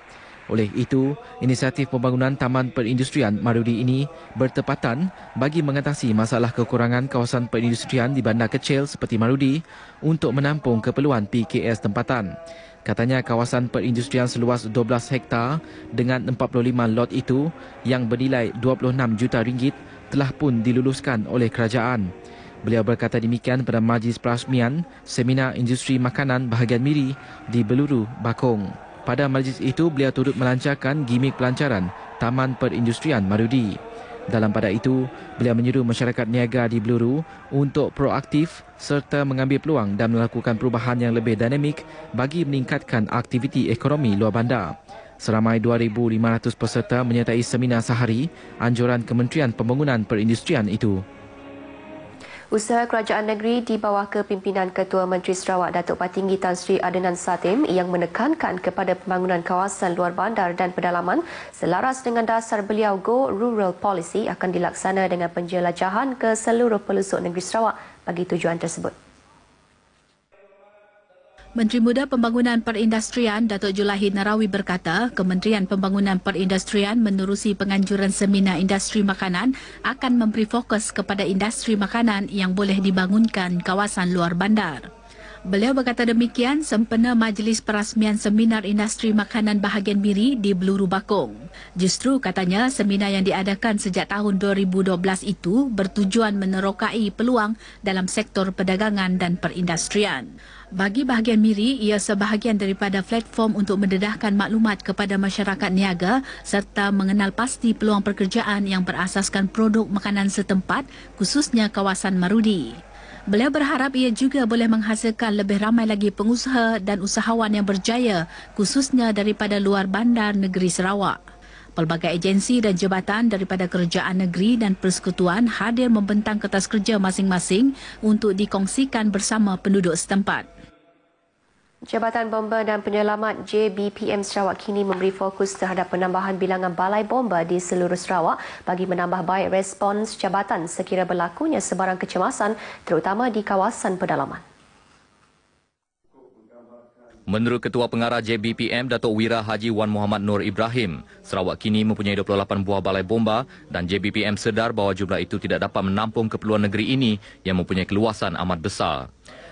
Oleh itu, inisiatif pembangunan Taman Perindustrian Marudi ini bertepatan bagi mengatasi masalah kekurangan kawasan perindustrian di bandar kecil seperti Marudi untuk menampung keperluan PKS tempatan. Katanya kawasan perindustrian seluas 12 hektar dengan 45 lot itu yang bernilai 26 juta ringgit telah pun diluluskan oleh kerajaan. Beliau berkata demikian pada majlis perasmian Seminar Industri Makanan Bahagian Miri di Beluru, Bakong. Pada majlis itu, beliau turut melancarkan gimik pelancaran Taman Perindustrian Marudi. Dalam pada itu, beliau menyeru masyarakat niaga di Beluru untuk proaktif serta mengambil peluang dan melakukan perubahan yang lebih dinamik bagi meningkatkan aktiviti ekonomi luar bandar. Seramai 2,500 peserta menyertai seminar sehari anjuran Kementerian Pembangunan Perindustrian itu. Usaha kerajaan negeri di bawah kepimpinan Ketua Menteri Sarawak Datuk Patinggi Tan Sri Adnan Satim yang menekankan kepada pembangunan kawasan luar bandar dan pedalaman selaras dengan dasar beliau Go Rural Policy akan dilaksana dengan penjelajahan ke seluruh pelosok negeri Sarawak bagi tujuan tersebut. Menteri Muda Pembangunan Perindustrian Datuk Julahid Narawi berkata, Kementerian Pembangunan Perindustrian menerusi penganjuran Seminar Industri Makanan akan memberi fokus kepada industri makanan yang boleh dibangunkan kawasan luar bandar. Beliau berkata demikian sempena majlis perasmian Seminar Industri Makanan Bahagian Miri di Beluru Bakong. Justru katanya seminar yang diadakan sejak tahun 2012 itu bertujuan menerokai peluang dalam sektor perdagangan dan perindustrian. Bagi bahagian Miri, ia sebahagian daripada platform untuk mendedahkan maklumat kepada masyarakat niaga serta mengenal pasti peluang pekerjaan yang berasaskan produk makanan setempat, khususnya kawasan Marudi. Beliau berharap ia juga boleh menghasilkan lebih ramai lagi pengusaha dan usahawan yang berjaya, khususnya daripada luar bandar negeri Sarawak. Pelbagai agensi dan jabatan daripada kerajaan negeri dan persekutuan hadir membentang kertas kerja masing-masing untuk dikongsikan bersama penduduk setempat. Jabatan Bomba dan Penyelamat JBPM Sarawak kini memberi fokus terhadap penambahan bilangan balai bomba di seluruh Sarawak bagi menambah baik respons jabatan sekira berlakunya sebarang kecemasan terutama di kawasan pedalaman. Menurut Ketua Pengarah JBPM, Datuk Wira Haji Wan Muhammad Nur Ibrahim, Sarawak kini mempunyai 28 buah balai bomba dan JBPM sedar bahawa jumlah itu tidak dapat menampung keperluan negeri ini yang mempunyai keluasan amat besar.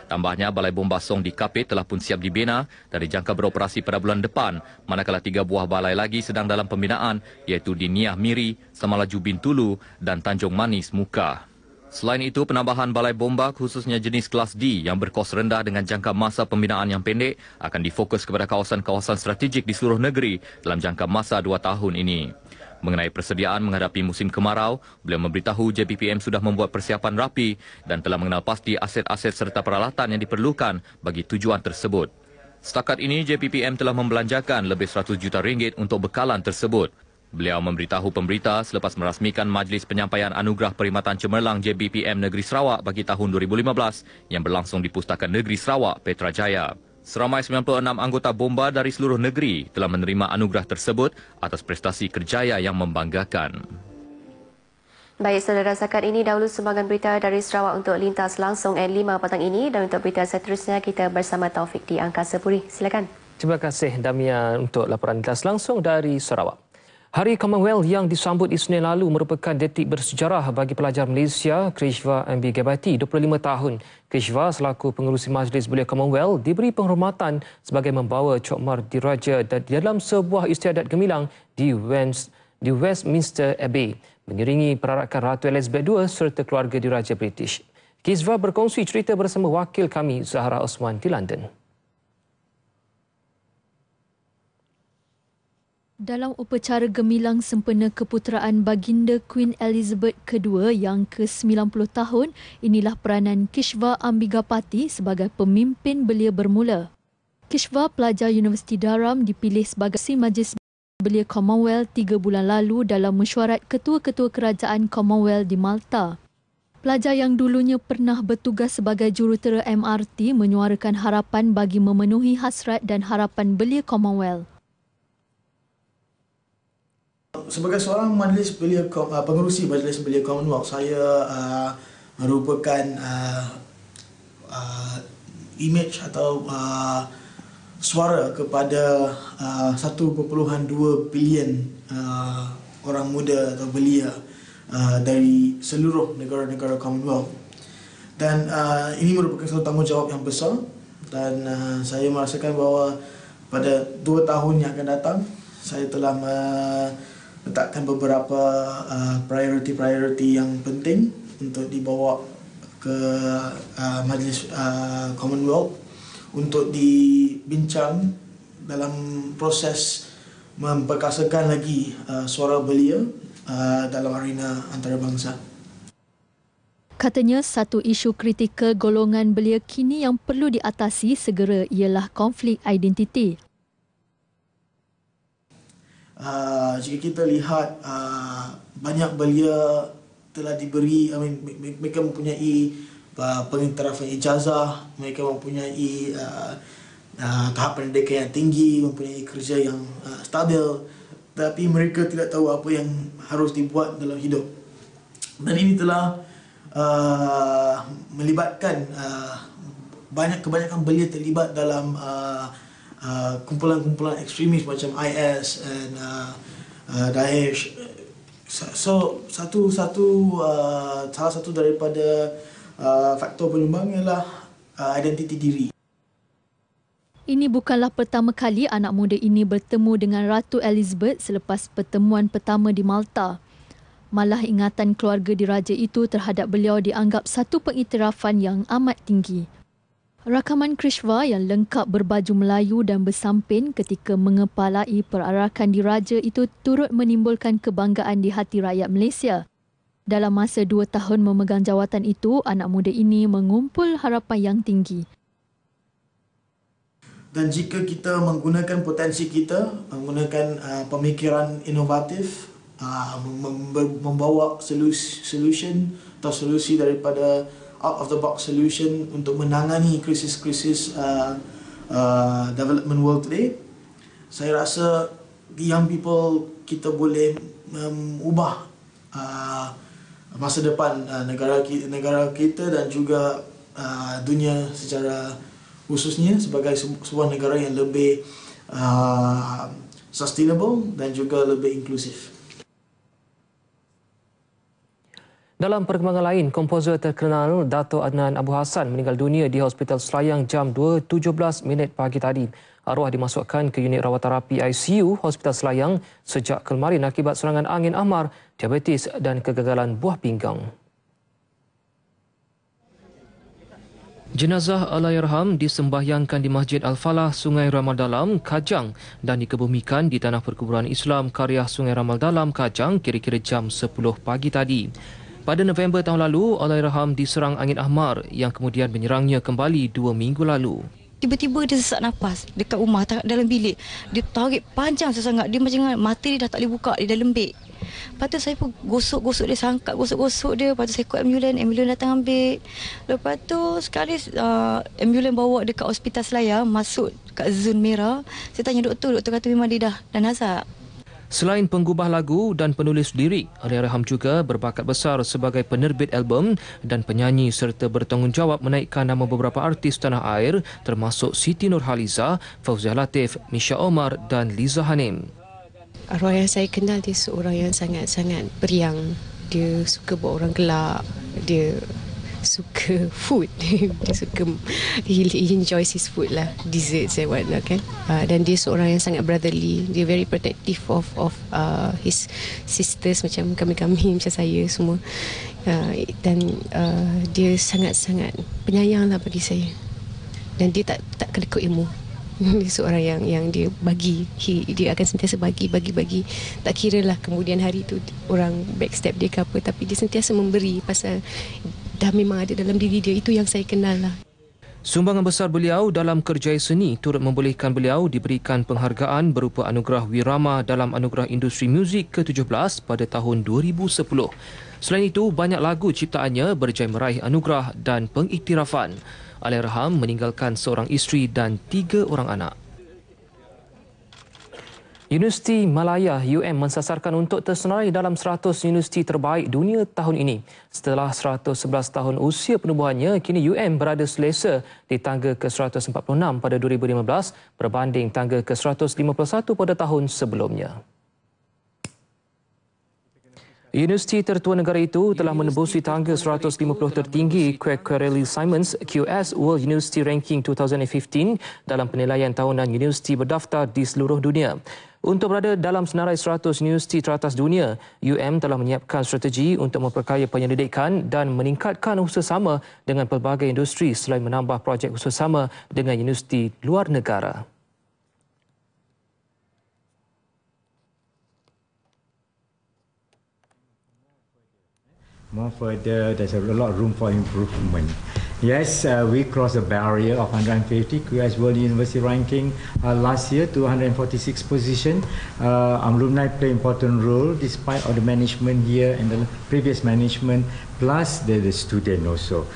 Tambahnya, balai bomba Song di Kapit telah pun siap dibina dan dijangka beroperasi pada bulan depan, manakala 3 buah balai lagi sedang dalam pembinaan iaitu di Niah Miri, Samalaju Bintulu dan Tanjung Manis Muka. Selain itu, penambahan balai bomba khususnya jenis kelas D yang berkos rendah dengan jangka masa pembinaan yang pendek akan difokus kepada kawasan-kawasan strategik di seluruh negeri dalam jangka masa 2 tahun ini. Mengenai persediaan menghadapi musim kemarau, beliau memberitahu JBPM sudah membuat persiapan rapi dan telah mengenal pasti aset-aset serta peralatan yang diperlukan bagi tujuan tersebut. Setakat ini, JBPM telah membelanjakan lebih RM100 juta untuk bekalan tersebut. Beliau memberitahu pemberita selepas merasmikan Majlis Penyampaian Anugerah Perkhidmatan Cemerlang JBPM Negeri Sarawak bagi tahun 2015 yang berlangsung di Pustakaan Negeri Sarawak, Petrajaya. Seramai 96 anggota bomba dari seluruh negeri telah menerima anugerah tersebut atas prestasi kerjaya yang membanggakan. Baik, saudara, setakat ini dahulu sumbangan berita dari Sarawak untuk lintas langsung N5 petang ini dan untuk berita seterusnya kita bersama Taufik di Angkasa Puri. Silakan. Terima kasih Damian untuk laporan lintas langsung dari Sarawak. Hari Commonwealth yang disambut Isnin lalu merupakan detik bersejarah bagi pelajar Malaysia Krishva MB Gebati, 25 tahun. Krishva selaku pengerusi Majlis Belia Commonwealth diberi penghormatan sebagai membawa Cok Mar Diraja dalam sebuah istiadat gemilang di Westminster Abbey, mengiringi perarakan Ratu Elizabeth II serta keluarga diraja British. Krishva berkongsi cerita bersama wakil kami Zahra Osman di London. Dalam upacara gemilang sempena keputeraan baginda Queen Elizabeth II yang ke-90 tahun, inilah peranan Krishva Ambigapati sebagai pemimpin belia bermula. Krishva, pelajar Universiti Durham, dipilih sebagai Majlis Belia Commonwealth 3 bulan lalu dalam mesyuarat ketua-ketua kerajaan Commonwealth di Malta. Pelajar yang dulunya pernah bertugas sebagai jurutera MRT menyuarakan harapan bagi memenuhi hasrat dan harapan belia Commonwealth. Sebagai seorang pengerusi Majlis Belia Commonwealth, saya merupakan image atau suara kepada 1.2 bilion orang muda atau belia dari seluruh negara-negara Commonwealth. Dan ini merupakan satu tanggungjawab yang besar dan saya merasakan bahawa pada 2 tahun yang akan datang saya telah letakkan beberapa prioriti yang penting untuk dibawa ke Majlis Commonwealth untuk dibincang dalam proses memperkasakan lagi suara belia dalam arena antarabangsa. Katanya satu isu kritikal golongan belia kini yang perlu diatasi segera ialah konflik identiti. Jika kita lihat banyak belia telah diberi, mereka mempunyai pengiktirafan ijazah, mereka mempunyai tahap pendidikan yang tinggi, mempunyai kerja yang stabil, tapi mereka tidak tahu apa yang harus dibuat dalam hidup. Dan ini telah melibatkan kebanyakan belia terlibat dalam kumpulan-kumpulan ekstremis macam IS dan Daesh. So salah satu daripada faktor penyumbang ialah identiti diri. Ini bukanlah pertama kali anak muda ini bertemu dengan Ratu Elizabeth selepas pertemuan pertama di Malta. Malah ingatan keluarga diraja itu terhadap beliau dianggap satu pengiktirafan yang amat tinggi. Rakaman Krishva yang lengkap berbaju Melayu dan bersampin ketika mengepalai perarakan diraja itu turut menimbulkan kebanggaan di hati rakyat Malaysia. Dalam masa 2 tahun memegang jawatan itu, anak muda ini mengumpul harapan yang tinggi. Dan jika kita menggunakan potensi kita, menggunakan pemikiran inovatif, membawa solution atau solusi daripada out of the box solution untuk menangani krisis-krisis development world today. Saya rasa young people kita boleh ubah masa depan negara kita dan juga dunia secara khususnya sebagai sebuah negara yang lebih sustainable dan juga lebih inklusif. Dalam perkembangan lain, komposer terkenal Dato' Adnan Abu Hassan meninggal dunia di Hospital Selayang jam 2.17 pagi tadi. Arwah dimasukkan ke unit rawat terapi ICU Hospital Selayang sejak kemarin akibat serangan angin ahmar, diabetes dan kegagalan buah pinggang. Jenazah Allahyarham disembahyangkan di Masjid Al-Falah, Sungai Ramal Dalam, Kajang dan dikebumikan di Tanah Perkuburan Islam Karyah Sungai Ramal Dalam, Kajang kira-kira jam 10 pagi tadi. Pada November tahun lalu, Allahyarham diserang angin ahmar yang kemudian menyerangnya kembali 2 minggu lalu. Tiba-tiba dia sesak nafas dekat rumah, dalam bilik. Dia tarik panjang sangat. Dia macam mata dia dah tak boleh buka, dia dah lembik. Lepas tu saya pun gosok-gosok dia, sangkat gosok-gosok dia. Lepas tu saya call ambulans datang ambil. Lepas tu sekali ambulans bawa dekat Hospital Selayang, masuk kat zon merah. Saya tanya doktor kata memang dia dah nazak. Selain penggubah lagu dan penulis lirik, Allahyarham juga berbakat besar sebagai penerbit album dan penyanyi serta bertanggungjawab menaikkan nama beberapa artis tanah air termasuk Siti Nurhaliza, Fauziah Latif, Misha Omar dan Liza Hanim. Arwah yang saya kenal dia seorang yang sangat-sangat periang. Dia suka buat orang gelak. Dia suka food. Dia suka, he enjoys his food lah, desserts and whatnot kan. Dan dia seorang yang sangat brotherly. Dia very protective of his sisters macam kami macam saya semua. Dan dia sangat-sangat penyayang lah bagi saya. Dan dia tak kedekut ilmu. Dia seorang yang dia bagi, dia akan sentiasa bagi. Tak kira lah kemudian hari tu orang backstab dia ke apa, tapi dia sentiasa memberi pasal dah memang ada dalam diri dia. Itu yang saya kenal lah. Sumbangan besar beliau dalam kerjaya seni turut membolehkan beliau diberikan penghargaan berupa anugerah Wirama dalam Anugerah Industri Muzik ke-17 pada tahun 2010. Selain itu, banyak lagu ciptaannya berjaya meraih anugerah dan pengiktirafan. Allahyarham meninggalkan seorang isteri dan 3 orang anak. Universiti Malaya UM mensasarkan untuk tersenarai dalam 100 universiti terbaik dunia tahun ini. Setelah 111 tahun usia penubuhannya, kini UM berada selesa di tangga ke-146 pada 2015 berbanding tangga ke-151 pada tahun sebelumnya. Universiti tertua negara itu telah menembusi tangga 150 tertinggi Quacquarelli Simons QS World University Ranking 2015 dalam penilaian tahunan universiti berdaftar di seluruh dunia. Untuk berada dalam senarai 100 universiti teratas dunia, UM telah menyiapkan strategi untuk memperkaya penyelidikan dan meningkatkan usaha dengan pelbagai industri selain menambah projek usaha dengan universiti luar negara. More further, there's a lot of room for improvement. Yes, we crossed the barrier of 150 QS World University ranking last year to 146 position. Alumni play important role despite all the management here and the previous management plus the student also.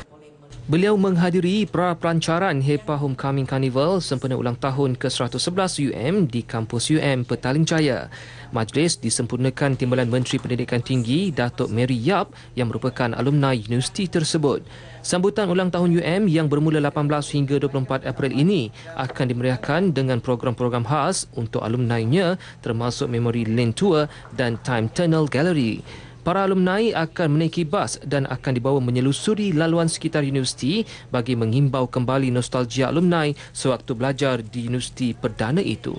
Beliau menghadiri pra-pelancaran HEPA Homecoming Carnival sempena ulang tahun ke-111 UM di kampus UM Petaling Jaya. Majlis disempurnakan Timbalan Menteri Pendidikan Tinggi Datuk Mary Yap yang merupakan alumni universiti tersebut. Sambutan ulang tahun UM yang bermula 18 hingga 24 April ini akan dimeriahkan dengan program-program khas untuk alumni-nya termasuk Memory Lane Tour dan Time Tunnel Gallery. Para alumni akan menaiki bas dan akan dibawa menyelusuri laluan sekitar universiti bagi mengimbau kembali nostalgia alumni sewaktu belajar di universiti perdana itu.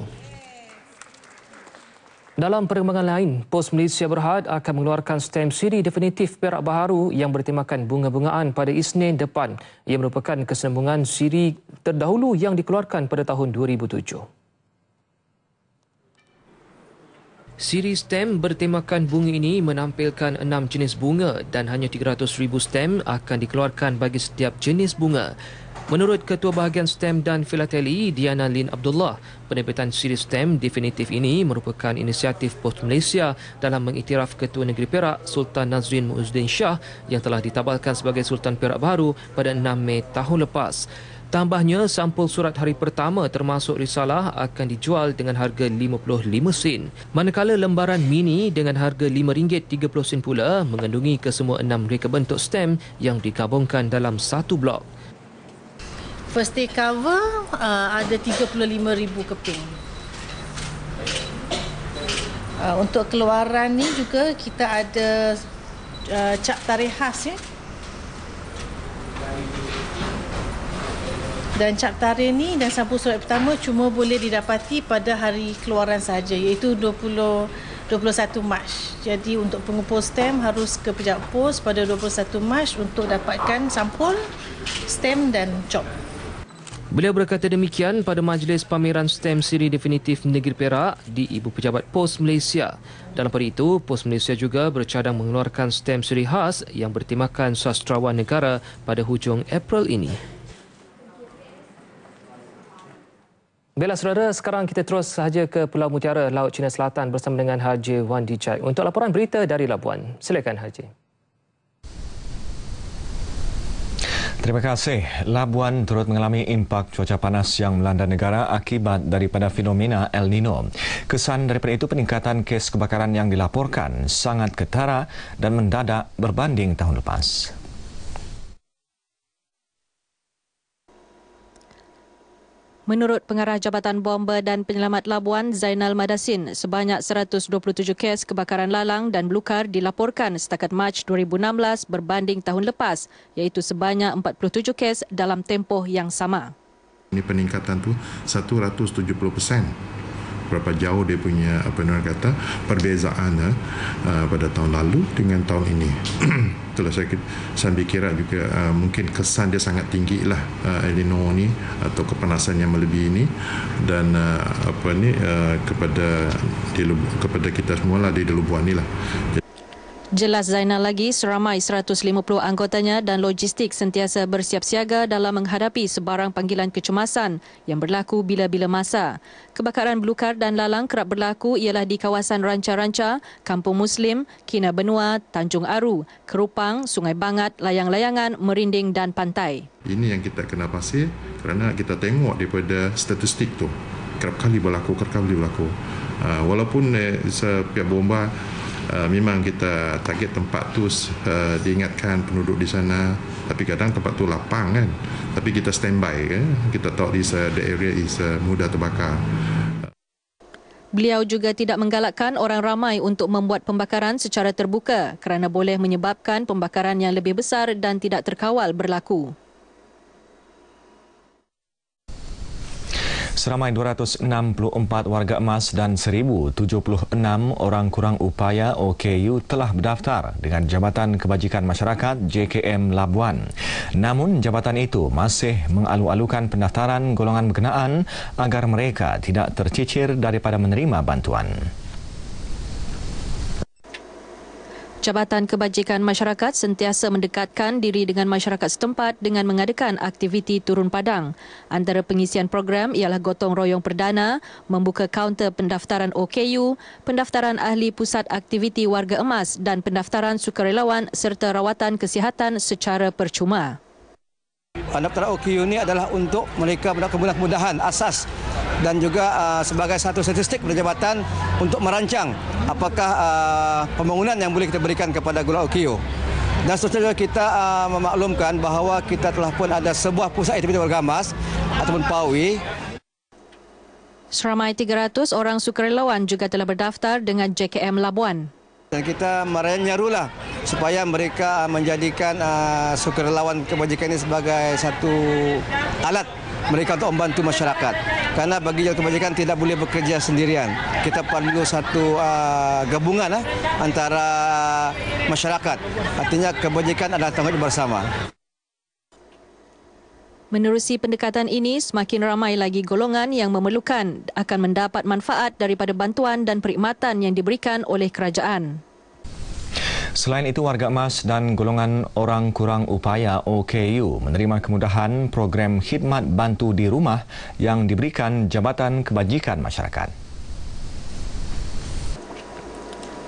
Dalam perkembangan lain, Pos Malaysia Berhad akan mengeluarkan stamp siri definitif perak baharu yang bertemakan bunga-bungaan pada Isnin depan. Ia merupakan kesinambungan siri terdahulu yang dikeluarkan pada tahun 2007. Siri stem bertemakan bunga ini menampilkan 6 jenis bunga dan hanya 300,000 stem akan dikeluarkan bagi setiap jenis bunga. Menurut Ketua Bahagian STEM dan Filateli, Diana Lin Abdullah, penerbitan siri STEM definitif ini merupakan inisiatif POS Malaysia dalam mengiktiraf Ketua Negeri Perak Sultan Nazrin Muhyiddin Shah yang telah ditabalkan sebagai Sultan Perak baru pada 6 Mei tahun lepas. Tambahnya, sampul surat hari pertama termasuk risalah akan dijual dengan harga 55 sen. Manakala lembaran mini dengan harga RM5.30 pula mengandungi kesemua 6 reka bentuk STEM yang digabungkan dalam satu blok. First day cover ada 35,000 keping. Untuk keluaran ni juga kita ada cap tarikh khas ya. Dan cap tarikh ni dan sampul surat pertama cuma boleh didapati pada hari keluaran sahaja, iaitu 21 Mac. Jadi untuk pengumpul stem harus ke Pejabat Pos pada 21 Mac untuk dapatkan sampul stem dan cop. Beliau berkata demikian pada majlis pameran STEM siri definitif Negeri Perak di Ibu Pejabat Pos Malaysia. Dalam pada itu, Pos Malaysia juga bercadang mengeluarkan STEM siri khas yang bertemakan sastrawan negara pada hujung April ini. Baiklah saudara, sekarang kita terus sahaja ke Pulau Mutiara, Laut Cina Selatan bersama dengan Haji Wan Dijai untuk laporan berita dari Labuan. Silakan Haji. Terima kasih. Labuan turut mengalami impak cuaca panas yang melanda negara akibat daripada fenomena El Nino. Kesan daripada itu, peningkatan kes kebakaran yang dilaporkan sangat ketara dan mendadak berbanding tahun lepas. Menurut Pengarah Jabatan Bomba dan Penyelamat Labuan, Zainal Madasin, sebanyak 127 kes kebakaran lalang dan belukar dilaporkan setakat Mac 2016 berbanding tahun lepas, iaitu sebanyak 47 kes dalam tempoh yang sama. Ini peningkatan tu 170%. Berapa jauh dia punya perbezaan pada tahun lalu dengan tahun ini. Itulah saya kira juga mungkin kesan dia sangat tinggi lah El Nino ni atau kepanasan yang melebihi ini, dan kepada kita semua lah di Labuan ni lah. Jelas Zainal lagi, seramai 150 anggotanya dan logistik sentiasa bersiap siaga dalam menghadapi sebarang panggilan kecemasan yang berlaku bila-bila masa. Kebakaran belukar dan lalang kerap berlaku ialah di kawasan ranca-ranca, Kampung Muslim, Kina Benua, Tanjung Aru, Kerupang, Sungai Bangat, Layang-Layangan, Merinding dan Pantai. Ini yang kita kena pasir kerana kita tengok daripada statistik tu. Kerap kali berlaku. Walaupun pihak bomba memang kita target tempat tu diingatkan penduduk di sana, tapi kadang tempat tu lapang kan, tapi kita standby kan, kita tahu the area is mudah terbakar. Beliau juga tidak menggalakkan orang ramai untuk membuat pembakaran secara terbuka kerana boleh menyebabkan pembakaran yang lebih besar dan tidak terkawal berlaku. Seramai 264 warga emas dan 1,076 orang kurang upaya OKU telah berdaftar dengan Jabatan Kebajikan Masyarakat JKM Labuan. Namun jabatan itu masih mengalu-alukan pendaftaran golongan berkenaan agar mereka tidak tercicir daripada menerima bantuan. Jabatan Kebajikan Masyarakat sentiasa mendekatkan diri dengan masyarakat setempat dengan mengadakan aktiviti turun padang. Antara pengisian program ialah gotong royong perdana, membuka kaunter pendaftaran OKU, pendaftaran ahli pusat aktiviti warga emas dan pendaftaran sukarelawan serta rawatan kesihatan secara percuma. Pendaftaran OKU ini adalah untuk mereka mendapat kemudahan asas dan juga sebagai satu statistik pada jabatan untuk merancang apakah pembangunan yang boleh kita berikan kepada golongan OKU. Dan seterusnya kita memaklumkan bahawa kita telah pun ada sebuah pusat aktiviti warga emas ataupun PAWI. Seramai 300 orang sukarelawan juga telah berdaftar dengan JKM Labuan. Dan kita menyerulah supaya mereka menjadikan sukarelawan kebajikan ini sebagai satu alat mereka untuk membantu masyarakat. Karena bagi jalan kebajikan tidak boleh bekerja sendirian. Kita perlu satu gabungan antara masyarakat. Artinya kebajikan adalah tanggungjawab bersama. Menerusi pendekatan ini, semakin ramai lagi golongan yang memerlukan akan mendapat manfaat daripada bantuan dan perkhidmatan yang diberikan oleh kerajaan. Selain itu, warga emas dan golongan orang kurang upaya OKU menerima kemudahan program khidmat bantu di rumah yang diberikan Jabatan Kebajikan Masyarakat.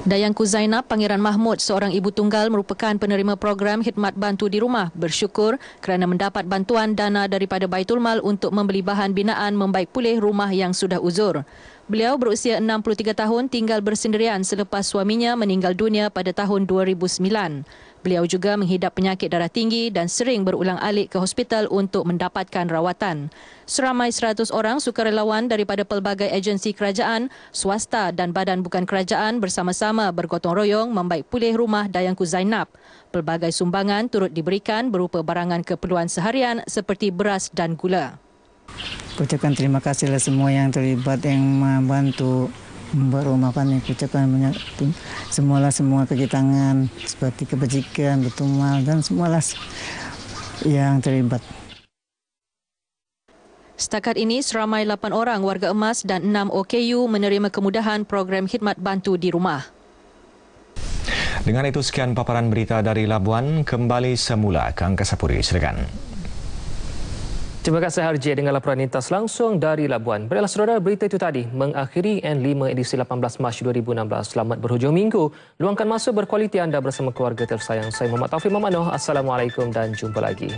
Dayangku Zainab Pangeran Mahmud, seorang ibu tunggal merupakan penerima program khidmat bantu di rumah, bersyukur kerana mendapat bantuan dana daripada Baitul Mal untuk membeli bahan binaan membaik pulih rumah yang sudah uzur. Beliau berusia 63 tahun tinggal bersendirian selepas suaminya meninggal dunia pada tahun 2009. Beliau juga menghidap penyakit darah tinggi dan sering berulang-alik ke hospital untuk mendapatkan rawatan. Seramai 100 orang sukarelawan daripada pelbagai agensi kerajaan, swasta dan badan bukan kerajaan bersama-sama bergotong royong membaik pulih rumah Dayangku Zainab. Pelbagai sumbangan turut diberikan berupa barangan keperluan seharian seperti beras dan gula. Ucapkan terima kasihlah semua yang terlibat yang membantu membuat rumah kami. Ucapkan banyak semua kaki tangan seperti kebajikan, Baitul Mal dan semualah yang terlibat. Setakat ini, seramai 8 orang warga emas dan 6 OKU menerima kemudahan program khidmat bantu di rumah. Dengan itu, sekian paparan berita dari Labuan. Kembali semula ke Angkasa Puri. Silakan. Terima kasih Harji dengan laporan lintas langsung dari Labuan. Baiklah saudara, berita itu tadi mengakhiri N5 edisi 18 Mac 2016. Selamat berhujung minggu. Luangkan masa berkualiti anda bersama keluarga tersayang. Saya Muhammad Taufik Muhammad Noh. Assalamualaikum dan jumpa lagi.